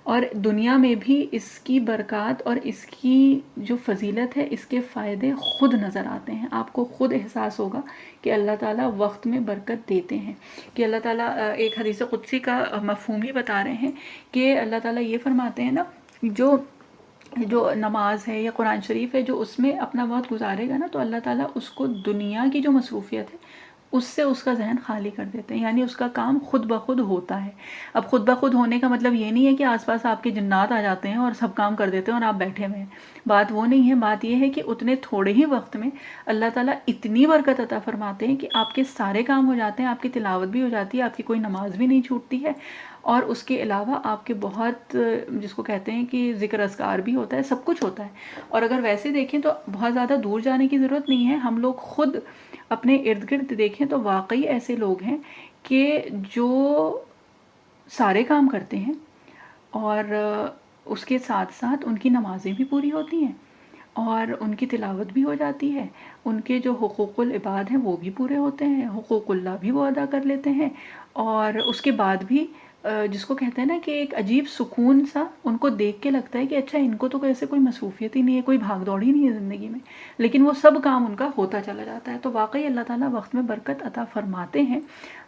اور دنیا میں بھی اس کی برکات اور اس کی جو فضیلت ہے، اس کے فائدے خود نظر آتے ہیں، آپ کو خود احساس ہوگا کہ اللہ تعالیٰ وقت میں برکت دیتے ہیں، کہ اللہ تعالیٰ ایک حدیث قدسی کا مفہوم ہی بتا رہے ہیں کہ اللہ تعالیٰ یہ فرماتے ہیں نا، جو نماز ہے یا قرآن شریف ہے جو اس میں اپنا وقت گزارے گا نا، تو اللہ تعالیٰ اس کو دنیا کی جو مصروفیت ہے اس سے اس کا ذہن خالی کر دیتے ہیں، یعنی اس کا کام خود بخود ہوتا ہے۔ اب خود بخود ہونے کا مطلب یہ نہیں ہے کہ آس پاس آپ کے جنات آ جاتے ہیں اور سب کام کر دیتے ہیں اور آپ بیٹھے ہوئے ہیں، بات وہ نہیں ہے۔ بات یہ ہے کہ اتنے تھوڑے ہی وقت میں اللہ تعالیٰ اتنی برکت عطا فرماتے ہیں کہ آپ کے سارے کام ہو جاتے ہیں، آپ کی تلاوت بھی ہو جاتی ہے، آپ کی کوئی نماز بھی نہیں چھوٹتی ہے، اور اس کے علاوہ آپ کے بہت جس کو کہتے ہیں کہ ذکر اذکار بھی ہوتا ہے، سب کچھ ہوتا ہے۔ اور اگر ویسے دیکھیں تو بہت زیادہ دور جانے کی ضرورت نہیں ہے، ہم لوگ خود اپنے ارد گرد دیکھیں تو واقعی ایسے لوگ ہیں کہ جو سارے کام کرتے ہیں، اور اس کے ساتھ ساتھ ان کی نمازیں بھی پوری ہوتی ہیں، اور ان کی تلاوت بھی ہو جاتی ہے، ان کے جو حقوق العباد ہیں وہ بھی پورے ہوتے ہیں، حقوق اللہ بھی وہ ادا کر لیتے ہیں، اور اس کے بعد بھی جس کو کہتے ہیں نا کہ ایک عجیب سکون سا ان کو دیکھ کے لگتا ہے کہ اچھا ان کو تو ایسے کوئی مصروفیت ہی نہیں ہے، کوئی بھاگ دوڑ ہی نہیں ہے زندگی میں، لیکن وہ سب کام ان کا ہوتا چلا جاتا ہے۔ تو واقعی اللہ تعالیٰ وقت میں برکت عطا فرماتے ہیں،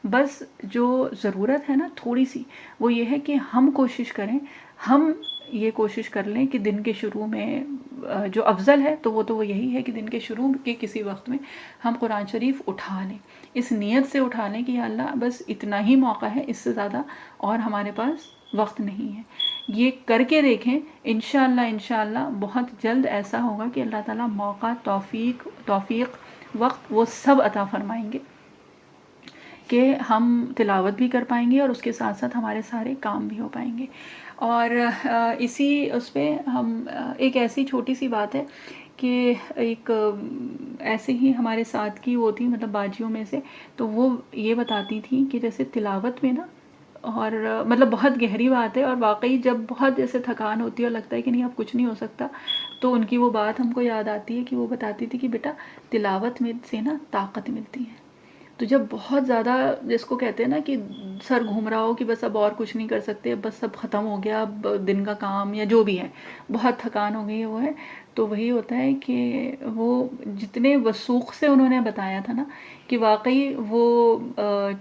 بس جو ضرورت ہے نا تھوڑی سی وہ یہ ہے کہ ہم کوشش کریں، ہم یہ کوشش کر لیں کہ دن کے شروع میں جو افضل ہے تو وہ یہی ہے کہ دن کے شروع کے کسی وقت میں ہم قرآن شریف اٹھا لیں، اس نیت سے اٹھا لیں کہ یا اللہ بس اتنا ہی موقع ہے، اس سے زیادہ اور ہمارے پاس وقت نہیں ہے، یہ کر کے دیکھیں، انشاءاللہ بہت جلد ایسا ہوگا کہ اللہ تعالیٰ موقع، توفیق، وقت وہ سب عطا فرمائیں گے کہ ہم تلاوت بھی کر پائیں گے اور اس کے ساتھ ساتھ ہمارے سارے کام بھی ہو پائیں گے۔ اور اسی اس پہ ہم ایک ایسی چھوٹی سی بات ہے کہ ایک ایسے ہی ہمارے ساتھ کی وہ تھی، مطلب باجیوں میں سے، تو وہ یہ بتاتی تھی کہ جیسے تلاوت میں نا، اور مطلب بہت گہری بات ہے، اور واقعی جب بہت جیسے تھکان ہوتی ہے اور لگتا ہے کہ نہیں اب کچھ نہیں ہو سکتا، تو ان کی وہ بات ہم کو یاد آتی ہے کہ وہ بتاتی تھی کہ بیٹا تلاوت میں سے نا طاقت ملتی ہے۔ تو جب بہت زیادہ جس کو کہتے ہیں نا کہ سر گھوم رہا ہو کہ بس اب اور کچھ نہیں کر سکتے، بس سب ختم ہو گیا، اب دن کا کام یا جو بھی ہے بہت تھکان ہو گئی ہے وہ ہے، تو وہی ہوتا ہے کہ وہ جتنے وثوق سے انہوں نے بتایا تھا نا کہ واقعی وہ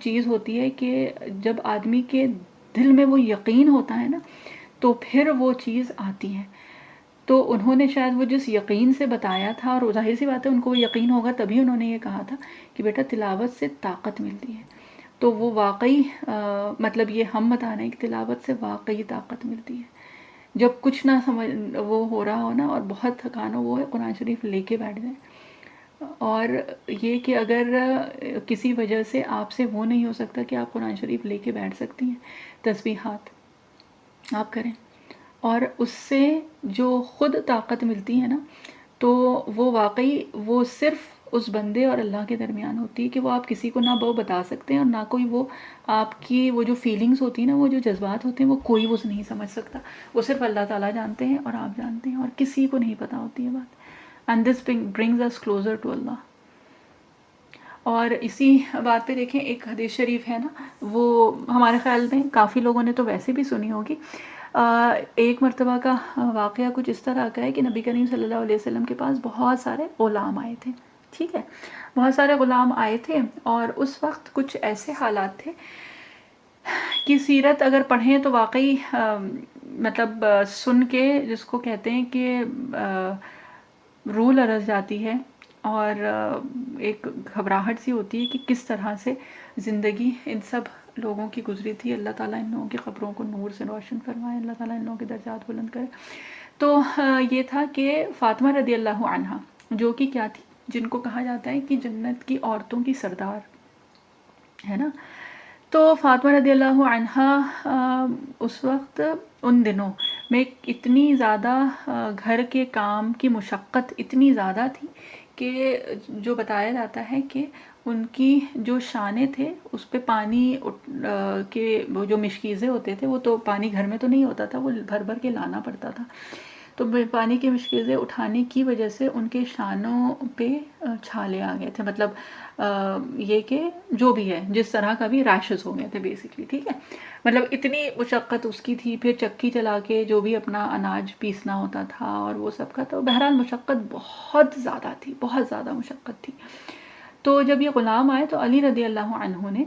چیز ہوتی ہے کہ جب آدمی کے دل میں وہ یقین ہوتا ہے نا تو پھر وہ چیز آتی ہے۔ تو انہوں نے شاید وہ جس یقین سے بتایا تھا، اور ظاہر سی بات ہے ان کو وہ یقین ہوگا تبھی انہوں نے یہ کہا تھا کہ بیٹا تلاوت سے طاقت ملتی ہے، تو وہ واقعی مطلب یہ ہم بتا رہے ہیں کہ تلاوت سے واقعی طاقت ملتی ہے۔ جب کچھ نہ سمجھ وہ ہو رہا ہو نا اور بہت تھکان ہو، وہ قرآن شریف لے کے بیٹھ جائیں، اور یہ کہ اگر کسی وجہ سے آپ سے وہ نہیں ہو سکتا کہ آپ قرآن شریف لے کے بیٹھ سکتی ہیں، تسبیحات آپ کریں، اور اس سے جو خود طاقت ملتی ہے نا، تو وہ واقعی وہ صرف اس بندے اور اللہ کے درمیان ہوتی ہے کہ وہ آپ کسی کو نہ وہ بتا سکتے ہیں، اور نہ کوئی وہ آپ کی وہ جو فیلنگز ہوتی ہیں نا، وہ جو جذبات ہوتے ہیں، وہ کوئی وہ نہیں سمجھ سکتا، وہ صرف اللہ تعالیٰ جانتے ہیں اور آپ جانتے ہیں، اور کسی کو نہیں پتا ہوتی ہے بات۔ And this brings us closer to اللہ۔ اور اسی بات پہ دیکھیں ایک حدیث شریف ہے نا، وہ ہمارے خیال میں کافی لوگوں نے تو ویسے بھی سنی ہوگی۔ ایک مرتبہ کا واقعہ کچھ اس طرح کا ہے کہ نبی کریم صلی اللہ علیہ وسلم کے پاس بہت سارے غلام آئے تھے، ٹھیک ہے، بہت سارے غلام آئے تھے، اور اس وقت کچھ ایسے حالات تھے کہ سیرت اگر پڑھیں تو واقعی مطلب سن کے جس کو کہتے ہیں کہ روح لرز جاتی ہے، اور ایک گھبراہٹ سی ہوتی ہے کہ کس طرح سے زندگی ان سب لوگوں کی گزری تھی۔ اللہ تعالیٰ ان لوگوں کی قبروں کو نور سے روشن فرمائے، اللہ تعالیٰ ان لوگوں کے درجات بلند کرے۔ تو یہ تھا کہ فاطمہ رضی اللہ عنہا جو کہ کیا تھی، جن کو کہا جاتا ہے کہ جنت کی عورتوں کی سردار ہے نا، تو فاطمہ رضی اللہ عنہا اس وقت ان دنوں میں اتنی زیادہ گھر کے کام کی مشقت اتنی زیادہ تھی کہ جو بتایا جاتا ہے کہ ان کی جو شانے تھے اس پہ پانی کے وہ جو مشکیزیں ہوتے تھے، وہ تو پانی گھر میں تو نہیں ہوتا تھا، وہ بھر بھر کے لانا پڑتا تھا، تو پانی کی مشکیزیں اٹھانے کی وجہ سے ان کے شانوں پہ چھالے آ گئے تھے، مطلب یہ کہ جو بھی ہے جس طرح کا بھی ریشز ہو گئے تھے بیسکلی، ٹھیک ہے، مطلب اتنی مشقت اس کی تھی، پھر چکی چلا کے جو بھی اپنا اناج پیسنا ہوتا تھا اور وہ سب کا، تو بہرحال مشقت بہت زیادہ تھی، بہت زیادہ مشقت تھی۔ تو جب یہ غلام آئے تو علی رضی اللہ عنہ نے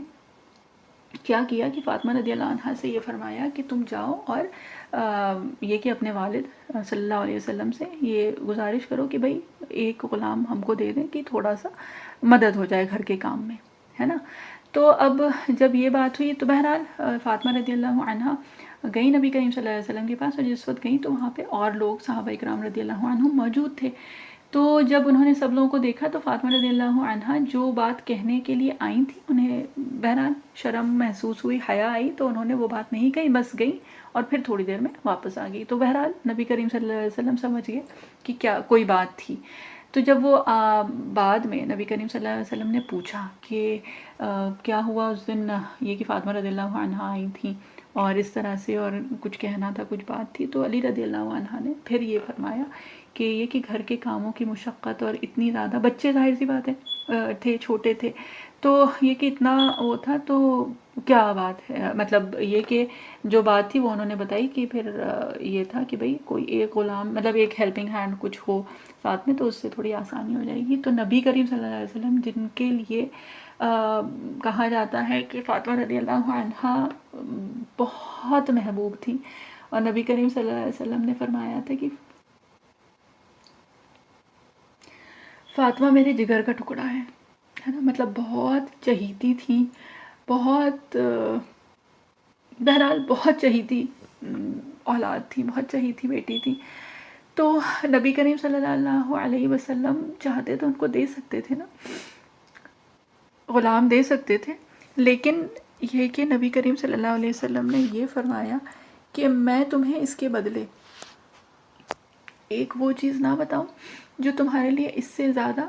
کیا کیا کہ فاطمہ رضی اللہ عنہ سے یہ فرمایا کہ تم جاؤ اور یہ کہ اپنے والد صلی اللہ علیہ وسلم سے یہ گزارش کرو کہ بھئی ایک غلام ہم کو دے دیں کہ تھوڑا سا مدد ہو جائے گھر کے کام میں، ہے نا۔ تو اب جب یہ بات ہوئی تو بہرحال فاطمہ رضی اللہ عنہ گئی نبی کریم صلی اللہ علیہ وسلم کے پاس، اور جس وقت گئیں تو وہاں پہ اور لوگ صحابہ اکرام رضی اللہ عنہم موجود تھے۔ تو جب انہوں نے سب لوگوں کو دیکھا تو فاطمہ رضی اللہ عنہا جو بات کہنے کے لیے آئی تھی، انہیں بہرحال شرم محسوس ہوئی، حیا آئی، تو انہوں نے وہ بات نہیں کہی، بس گئی اور پھر تھوڑی دیر میں واپس آ گئی۔ تو بہرحال نبی کریم صلی اللہ علیہ وسلم سمجھ گئے کہ کیا کوئی بات تھی۔ تو جب وہ بعد میں نبی کریم صلی اللہ علیہ وسلم نے پوچھا کہ کیا ہوا اس دن، یہ کہ فاطمہ رضی اللہ عنہا آئی تھیں اور اس طرح سے اور کچھ کہنا تھا، کچھ بات تھی، تو علی رضی اللہ عنہ نے پھر یہ فرمایا کہ یہ کہ گھر کے کاموں کی مشقت اور اتنی زیادہ، بچے ظاہر سی بات ہے تھے، چھوٹے تھے، تو یہ کہ اتنا وہ تھا، تو کیا بات ہے، مطلب یہ کہ جو بات تھی وہ انہوں نے بتائی کہ پھر یہ تھا کہ بھئی کوئی ایک غلام، مطلب ایک ہیلپنگ ہینڈ کچھ ہو ساتھ میں تو اس سے تھوڑی آسانی ہو جائے گی۔ تو نبی کریم صلی اللہ علیہ وسلم جن کے لیے کہا جاتا ہے کہ فاطمہ رضی اللہ عنہا بہت محبوب تھی، اور نبی کریم صلی اللہ علیہ وسلم نے فرمایا تھا کہ فاطمہ میرے جگر کا ٹکڑا ہے نا، مطلب بہت چہیتی تھی، بہت بہرحال بہت چہیتی اولاد تھی، بہت چہی تھی بیٹی تھی. تو نبی کریم صلی اللہ علیہ وسلم چاہتے تو ان کو دے سکتے تھے نا، غلام دے سکتے تھے، لیکن یہ کہ نبی کریم صلی اللہ علیہ وسلم نے یہ فرمایا کہ میں تمہیں اس کے بدلے ایک وہ چیز نہ بتاؤں جو تمہارے لیے اس سے زیادہ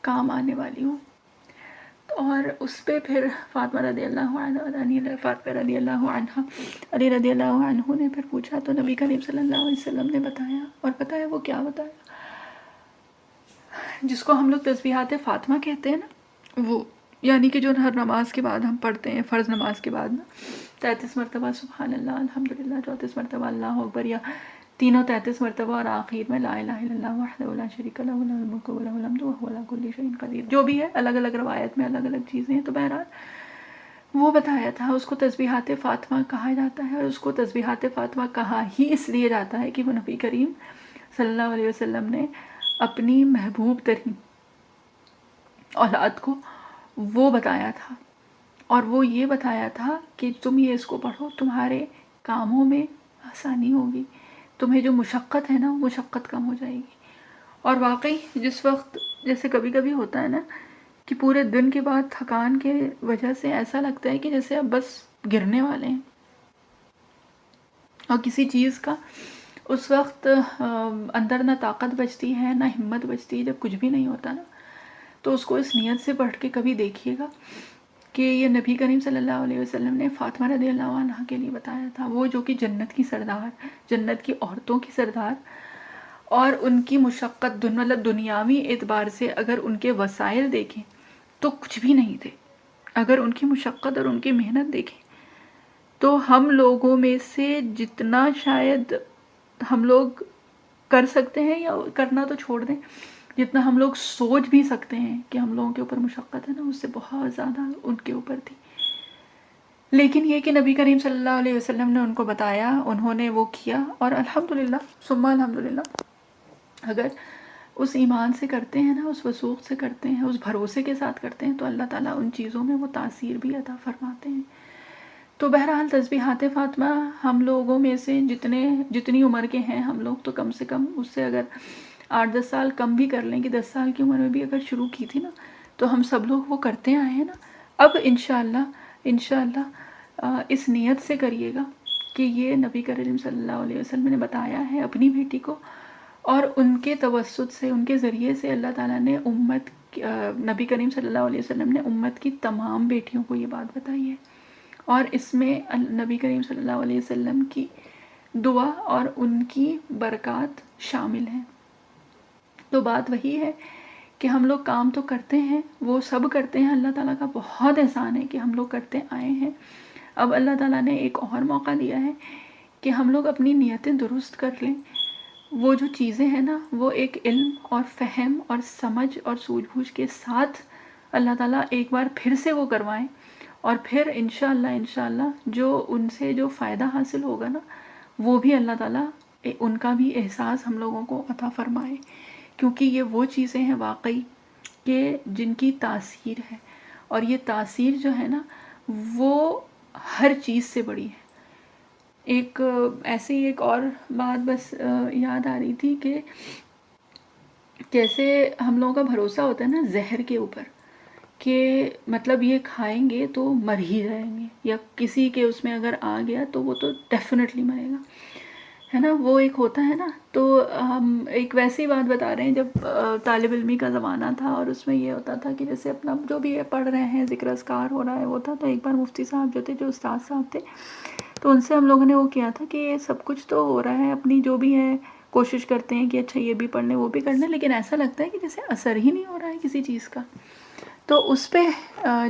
کام آنے والی ہو. اور اس پہ پھر فاطمہ رضی اللہ عنہ فاطمہ رضی اللہ عنہ علی رضی اللہ عنہ نے پھر پوچھا تو نبی کریم صلی اللہ علیہ وسلم نے بتایا. اور بتایا وہ کیا بتایا، جس کو ہم لوگ تسبیحات فاطمہ کہتے ہیں نا، وہ یعنی کہ جو ہر نماز کے بعد ہم پڑھتے ہیں، فرض نماز کے بعد نا 33 مرتبہ سبحان اللہ الحمدللہ، 34 مرتبہ اللہ اکبر، یا تینوں 33 مرتبہ، اور آخر میں لا الہ الا اللہ وحدہ لا شریک لہ لہ الملک و لہ الحمد وہو علی کل شیء قدیر. جو بھی ہے الگ الگ روایت میں الگ الگ چیزیں ہیں. تو بہرحال وہ بتایا تھا. اس کو تسبیحات فاطمہ کہا جاتا ہے، اور اس کو تسبیحات فاطمہ کہا ہی اس لیے جاتا ہے کہ وہ نبی کریم صلی اللہ علیہ وسلم نے اپنی محبوب ترین اولاد کو وہ بتایا تھا، اور وہ یہ بتایا تھا کہ تم یہ اس کو پڑھو، تمہارے کاموں میں آسانی ہوگی، تمہیں جو مشقت ہے نا وہ مشقت کم ہو جائے گی. اور واقعی جس وقت جیسے کبھی کبھی ہوتا ہے نا کہ پورے دن کے بعد تھکان کے وجہ سے ایسا لگتا ہے کہ جیسے اب بس گرنے والے ہیں، اور کسی چیز کا اس وقت اندر نہ طاقت بچتی ہے نہ ہمت بچتی ہے، جب کچھ بھی نہیں ہوتا نا. تو اس کو اس نیت سے پڑھ کے کبھی دیکھیے گا کہ یہ نبی کریم صلی اللہ علیہ وسلم نے فاطمہ رضی اللہ عنہ کے لیے بتایا تھا، وہ جو کہ جنت کی سردار، جنت کی عورتوں کی سردار، اور ان کی مشقت مطلب دنیاوی اعتبار سے اگر ان کے وسائل دیکھیں تو کچھ بھی نہیں تھے، اگر ان کی مشقت اور ان کی محنت دیکھیں تو ہم لوگوں میں سے جتنا شاید ہم لوگ کر سکتے ہیں، یا کرنا تو چھوڑ دیں، جتنا ہم لوگ سوچ بھی سکتے ہیں کہ ہم لوگوں کے اوپر مشقت ہے نا، اس سے بہت زیادہ ان کے اوپر تھی. لیکن یہ کہ نبی کریم صلی اللہ علیہ وسلم نے ان کو بتایا، انہوں نے وہ کیا، اور الحمدللہ ثم الحمدللہ اگر اس ایمان سے کرتے ہیں نا، اس وثوق سے کرتے ہیں، اس بھروسے کے ساتھ کرتے ہیں، تو اللہ تعالیٰ ان چیزوں میں وہ تاثیر بھی عطا فرماتے ہیں. تو بہرحال تسبیحات فاطمہ ہم لوگوں میں سے جتنی عمر کے ہیں ہم لوگ، تو کم سے کم اس سے اگر 8-10 سال کم بھی کر لیں، کہ 10 سال کی عمر میں بھی اگر شروع کی تھی نا، تو ہم سب لوگ وہ کرتے آئے ہیں نا. اب انشاءاللہ اس نیت سے کریے گا کہ یہ نبی کریم صلی اللہ علیہ وسلم نے بتایا ہے اپنی بیٹی کو، اور ان کے توسط سے، ان کے ذریعے سے اللہ تعالیٰ نے نبی کریم صلی اللہ علیہ وسلم نے امت کی تمام بیٹیوں کو یہ بات بتائی ہے، اور اس میں نبی کریم صلی اللہ علیہ وسلم کی دعا اور ان کی برکات شامل ہیں. تو بات وہی ہے کہ ہم لوگ کام تو کرتے ہیں، وہ سب کرتے ہیں، اللہ تعالیٰ کا بہت احسان ہے کہ ہم لوگ کرتے آئے ہیں. اب اللہ تعالیٰ نے ایک اور موقع دیا ہے کہ ہم لوگ اپنی نیتیں درست کر لیں. وہ جو چیزیں ہیں نا، وہ ایک علم اور فہم اور سمجھ اور سوجھ بوجھ کے ساتھ اللہ تعالیٰ ایک بار پھر سے وہ کروائیں، اور پھر انشاءاللہ جو ان سے جو فائدہ حاصل ہوگا نا، وہ بھی اللہ تعالیٰ ان کا بھی احساس ہم لوگوں کو عطا فرمائے. کیونکہ یہ وہ چیزیں ہیں واقعی کہ جن کی تاثیر ہے، اور یہ تاثیر جو ہے نا وہ ہر چیز سے بڑی ہے. ایک ایسے ہی ایک اور بات بس یاد آ رہی تھی کہ جیسے ہم لوگوں کا بھروسہ ہوتا ہے نا زہر کے اوپر، کہ مطلب یہ کھائیں گے تو مر ہی جائیں گے، یا کسی کے اس میں اگر آ گیا تو وہ تو ڈیفینیٹلی مرے گا، ہے نا، وہ ایک ہوتا ہے نا. تو ہم ایک ویسی بات بتا رہے ہیں جب طالب علمی کا زمانہ تھا، اور اس میں یہ ہوتا تھا کہ جیسے اپنا جو بھی پڑھ رہے ہیں، ذکر اذکار ہو رہا ہے وہ تھا. تو ایک بار مفتی صاحب جو تھے، جو استاد صاحب تھے، تو ان سے ہم لوگوں نے وہ کیا تھا کہ یہ سب کچھ تو ہو رہا ہے، اپنی جو بھی ہے کوشش کرتے ہیں کہ اچھا یہ بھی پڑھ لیں وہ بھی کر لیں، لیکن ایسا لگتا ہے کہ جیسے اثر ہی نہیں ہو رہا ہے کسی چیز کا. تو اس پہ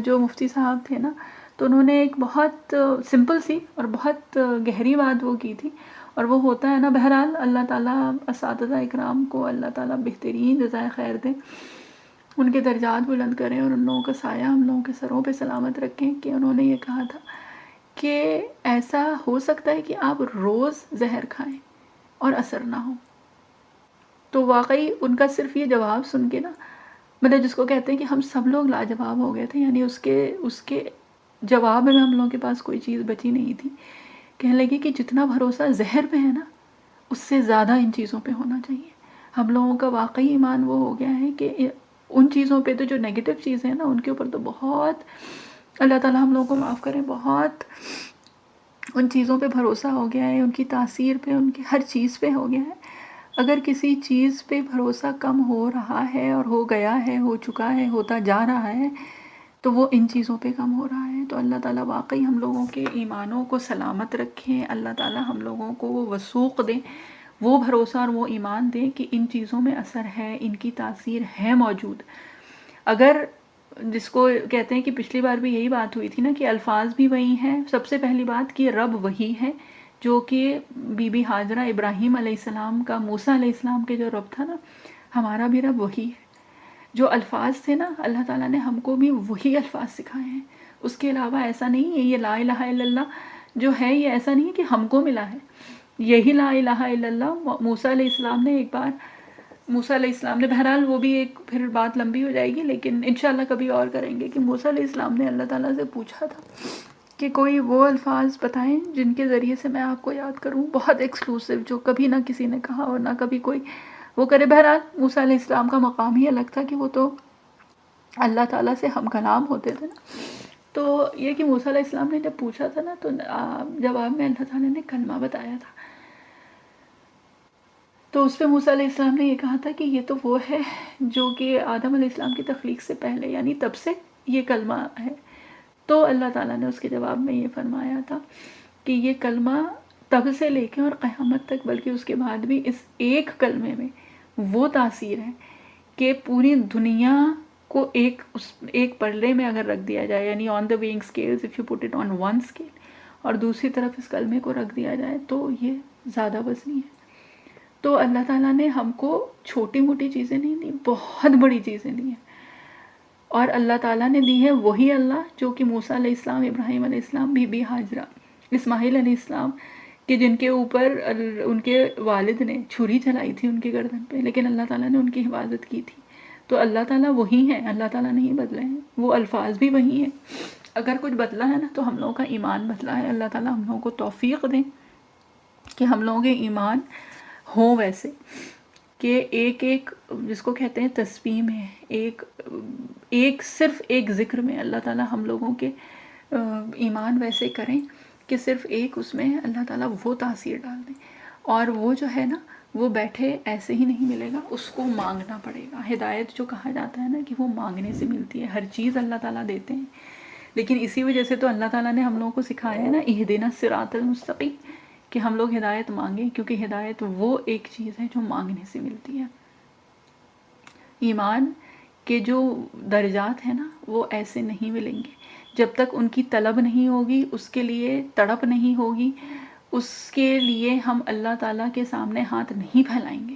جو مفتی صاحب تھے نا، تو انہوں نے ایک بہت سمپل سی اور بہت گہری بات وہ کی تھی، اور وہ ہوتا ہے نا، بہرحال اللہ تعالیٰ اساتذہ اکرام کو اللہ تعالیٰ بہترین جزائے خیر دیں، ان کے درجات بلند کریں، اور ان لوگوں کا سایہ ہم لوگوں کے سروں پہ سلامت رکھیں. کہ انہوں نے یہ کہا تھا کہ ایسا ہو سکتا ہے کہ آپ روز زہر کھائیں اور اثر نہ ہو. تو واقعی ان کا صرف یہ جواب سن کے نا، مطلب جس کو کہتے ہیں کہ ہم سب لوگ لاجواب ہو گئے تھے، یعنی اس کے جواب میں ہم لوگوں کے پاس کوئی چیز بچی نہیں تھی کہنے لگی کہ جتنا بھروسہ زہر پہ ہے نا اس سے زیادہ ان چیزوں پہ ہونا چاہیے. ہم لوگوں کا واقعی ایمان وہ ہو گیا ہے کہ ان چیزوں پہ تو جو نیگیٹو چیزیں ہیں نا ان کے اوپر تو بہت اللہ تعالیٰ ہم لوگوں کو معاف کرے، بہت ان چیزوں پہ بھروسہ ہو گیا ہے، ان کی تاثیر پہ، ان کی ہر چیز پہ ہو گیا ہے. اگر کسی چیز پہ بھروسہ کم ہو رہا ہے اور ہو گیا ہے، ہو چکا ہے، ہوتا جا رہا ہے، تو وہ ان چیزوں پہ کم ہو رہا ہے. تو اللہ تعالیٰ واقعی ہم لوگوں کے ایمانوں کو سلامت رکھیں، اللہ تعالیٰ ہم لوگوں کو وہ وثوق دیں، وہ بھروسہ اور وہ ایمان دیں کہ ان چیزوں میں اثر ہے، ان کی تاثیر ہے موجود. اگر جس کو کہتے ہیں کہ پچھلی بار بھی یہی بات ہوئی تھی نا کہ الفاظ بھی وہی ہیں. سب سے پہلی بات کہ رب وہی ہے جو کہ بی بی ہاجرہ ابراہیم علیہ السلام کا موسیٰ علیہ السلام کے جو رب تھا نا، ہمارا بھی رب وہی ہے. جو الفاظ تھے نا اللہ تعالیٰ نے ہم کو بھی وہی الفاظ سکھائے ہیں. اس کے علاوہ ایسا نہیں ہے. یہ لا الہ الا اللہ جو ہے یہ ایسا نہیں ہے کہ ہم کو ملا ہے. یہی لا الہ الا اللہ موسیٰ علیہ السلام نے ایک بار موسیٰ علیہ السلام نے، بہرحال وہ بھی ایک پھر بات لمبی ہو جائے گی لیکن انشاءاللہ کبھی اور کریں گے، کہ موسیٰ علیہ السلام نے اللہ تعالیٰ سے پوچھا تھا کہ کوئی وہ الفاظ بتائیں جن کے ذریعے سے میں آپ کو یاد کروں، بہت ایکسکلوسیو، جو کبھی نہ کسی نے کہا اور نہ کبھی کوئی وہ کرے. بہرحال موسیٰ علیہ السلام کا مقام ہی الگ تھا کہ وہ تو اللہ تعالیٰ سے ہم کلام ہوتے تھے نا. تو یہ کہ موسیٰ علیہ السلام نے جب پوچھا تھا نا تو جواب میں اللہ تعالیٰ نے کلمہ بتایا تھا. تو اس پہ موسیٰ علیہ السلام نے یہ کہا تھا کہ یہ تو وہ ہے جو کہ آدم علیہ السلام کی تخلیق سے پہلے، یعنی تب سے یہ کلمہ ہے. تو اللہ تعالیٰ نے اس کے جواب میں یہ فرمایا تھا کہ یہ کلمہ تب سے لے کے اور قیامت تک، بلکہ اس کے بعد بھی اس ایک کلمے میں وہ تاثیر ہے کہ پوری دنیا کو ایک پلڑے میں اگر رکھ دیا جائے، یعنی on the weighing scales if you put it on one scale, اور دوسری طرف اس کلمے کو رکھ دیا جائے تو یہ زیادہ وزنی ہے. تو اللہ تعالیٰ نے ہم کو چھوٹی موٹی چیزیں نہیں دی، بہت بڑی چیزیں دی ہیں. اور اللہ تعالیٰ نے دی ہے وہی اللہ جو کہ موسیٰ علیہ السلام، ابراہیم علیہ السلام، بی بی ہاجرہ، اسماعیل علیہ السلام کہ جن کے اوپر ان کے والد نے چھری چلائی تھی ان کی گردن پہ، لیکن اللہ تعالیٰ نے ان کی حفاظت کی تھی. تو اللہ تعالیٰ وہی ہیں، اللہ تعالیٰ نہیں بدلے ہیں، وہ الفاظ بھی وہی ہیں. اگر کچھ بدلا ہے نا تو ہم لوگوں کا ایمان بدلا ہے. اللہ تعالیٰ ہم لوگوں کو توفیق دیں کہ ہم لوگوں کے ایمان ہوں ویسے کہ ایک جس کو کہتے ہیں تسبیح میں، صرف ایک ذکر میں اللہ تعالیٰ ہم لوگوں کے ایمان ویسے کریں کہ صرف ایک اس میں اللہ تعالیٰ وہ تاثیر ڈال دیں. اور وہ جو ہے نا وہ بیٹھے ایسے ہی نہیں ملے گا، اس کو مانگنا پڑے گا. ہدایت جو کہا جاتا ہے نا کہ وہ مانگنے سے ملتی ہے. ہر چیز اللہ تعالیٰ دیتے ہیں، لیکن اسی وجہ سے تو اللہ تعالیٰ نے ہم لوگوں کو سکھایا ہے نا اہدنا الصراط المستقیم، کہ ہم لوگ ہدایت مانگیں، کیونکہ ہدایت وہ ایک چیز ہے جو مانگنے سے ملتی ہے. ایمان کے جو درجات ہیں نا وہ ایسے نہیں ملیں گے جب تک ان کی طلب نہیں ہوگی، اس کے لیے تڑپ نہیں ہوگی، اس کے لیے ہم اللہ تعالیٰ کے سامنے ہاتھ نہیں پھیلائیں گے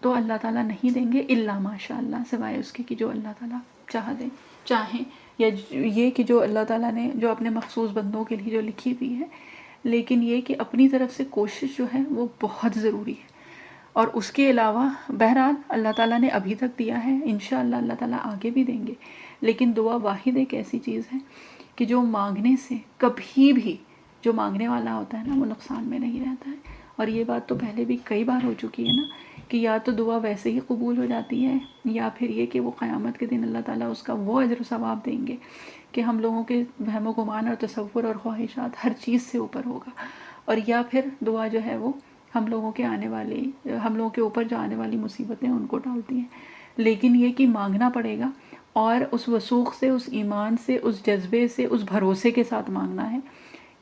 تو اللہ تعالیٰ نہیں دیں گے الا ماشاء اللہ، سوائے اس کے کہ جو اللہ تعالیٰ چاہیں، یا یہ کہ جو اللہ تعالیٰ نے جو اپنے مخصوص بندوں کے لیے جو لکھی ہوئی ہے. لیکن یہ کہ اپنی طرف سے کوشش جو ہے وہ بہت ضروری ہے. اور اس کے علاوہ بہرحال اللہ تعالیٰ نے ابھی تک دیا ہے، انشاءاللہ اللہ تعالیٰ آگے بھی دیں گے. لیکن دعا واحد ایک ایسی چیز ہے کہ جو مانگنے سے کبھی بھی جو مانگنے والا ہوتا ہے نا وہ نقصان میں نہیں رہتا ہے. اور یہ بات تو پہلے بھی کئی بار ہو چکی ہے نا کہ یا تو دعا ویسے ہی قبول ہو جاتی ہے، یا پھر یہ کہ وہ قیامت کے دن اللہ تعالیٰ اس کا وہ اجر و ثواب دیں گے کہ ہم لوگوں کے وہم و گمان اور تصور اور خواہشات ہر چیز سے اوپر ہوگا. اور یا پھر دعا جو ہے وہ ہم لوگوں کے اوپر جو آنے والی مصیبتیں ان کو ڈالتی ہیں. لیکن یہ کہ مانگنا پڑے گا، اور اس وثوق سے، اس ایمان سے، اس جذبے سے، اس بھروسے کے ساتھ مانگنا ہے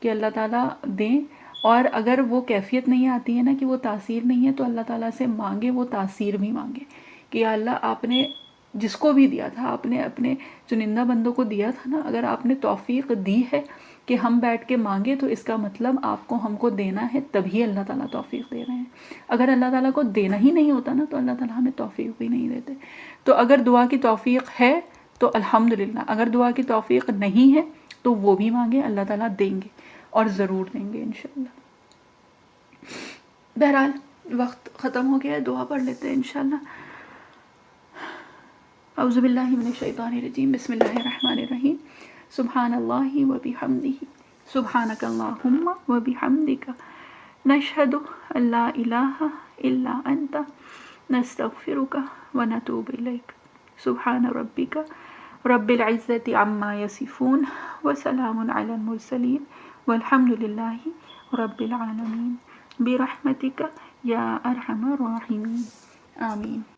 کہ اللہ تعالیٰ دیں. اور اگر وہ کیفیت نہیں آتی ہے نا کہ وہ تاثیر نہیں ہے تو اللہ تعالیٰ سے مانگے وہ تاثیر بھی مانگے کہ یا اللہ آپ نے جس کو بھی دیا تھا، آپ نے اپنے چنندہ بندوں کو دیا تھا نا، اگر آپ نے توفیق دی ہے کہ ہم بیٹھ کے مانگے تو اس کا مطلب آپ کو ہم کو دینا ہے، تبھی اللہ تعالیٰ توفیق دے رہے ہیں. اگر اللہ تعالیٰ کو دینا ہی نہیں ہوتا نا تو اللہ تعالیٰ ہمیں توفیق بھی نہیں دیتے. تو اگر دعا کی توفیق ہے تو الحمدللہ، اگر دعا کی توفیق نہیں ہے تو وہ بھی مانگے، اللہ تعالیٰ دیں گے اور ضرور دیں گے انشاءاللہ. بہرحال وقت ختم ہو گیا ہے، دعا پڑھ لیتے ہیں انشاءاللہ. اعوذ باللہ من الشیطان الرجیم، بسم اللہ الرحمن الرحیم. سبحان اللہ و بحمدہ سبحانک اللہم و بحمدک نشہد ان لا الہ الا انت نستغفرک و نتوب الیک سبحان ربک رب العزت عما یصفون وسلام علی المرسلین والحمد للہ رب العالمین برحمتک یا ارحم الراحمین آمین.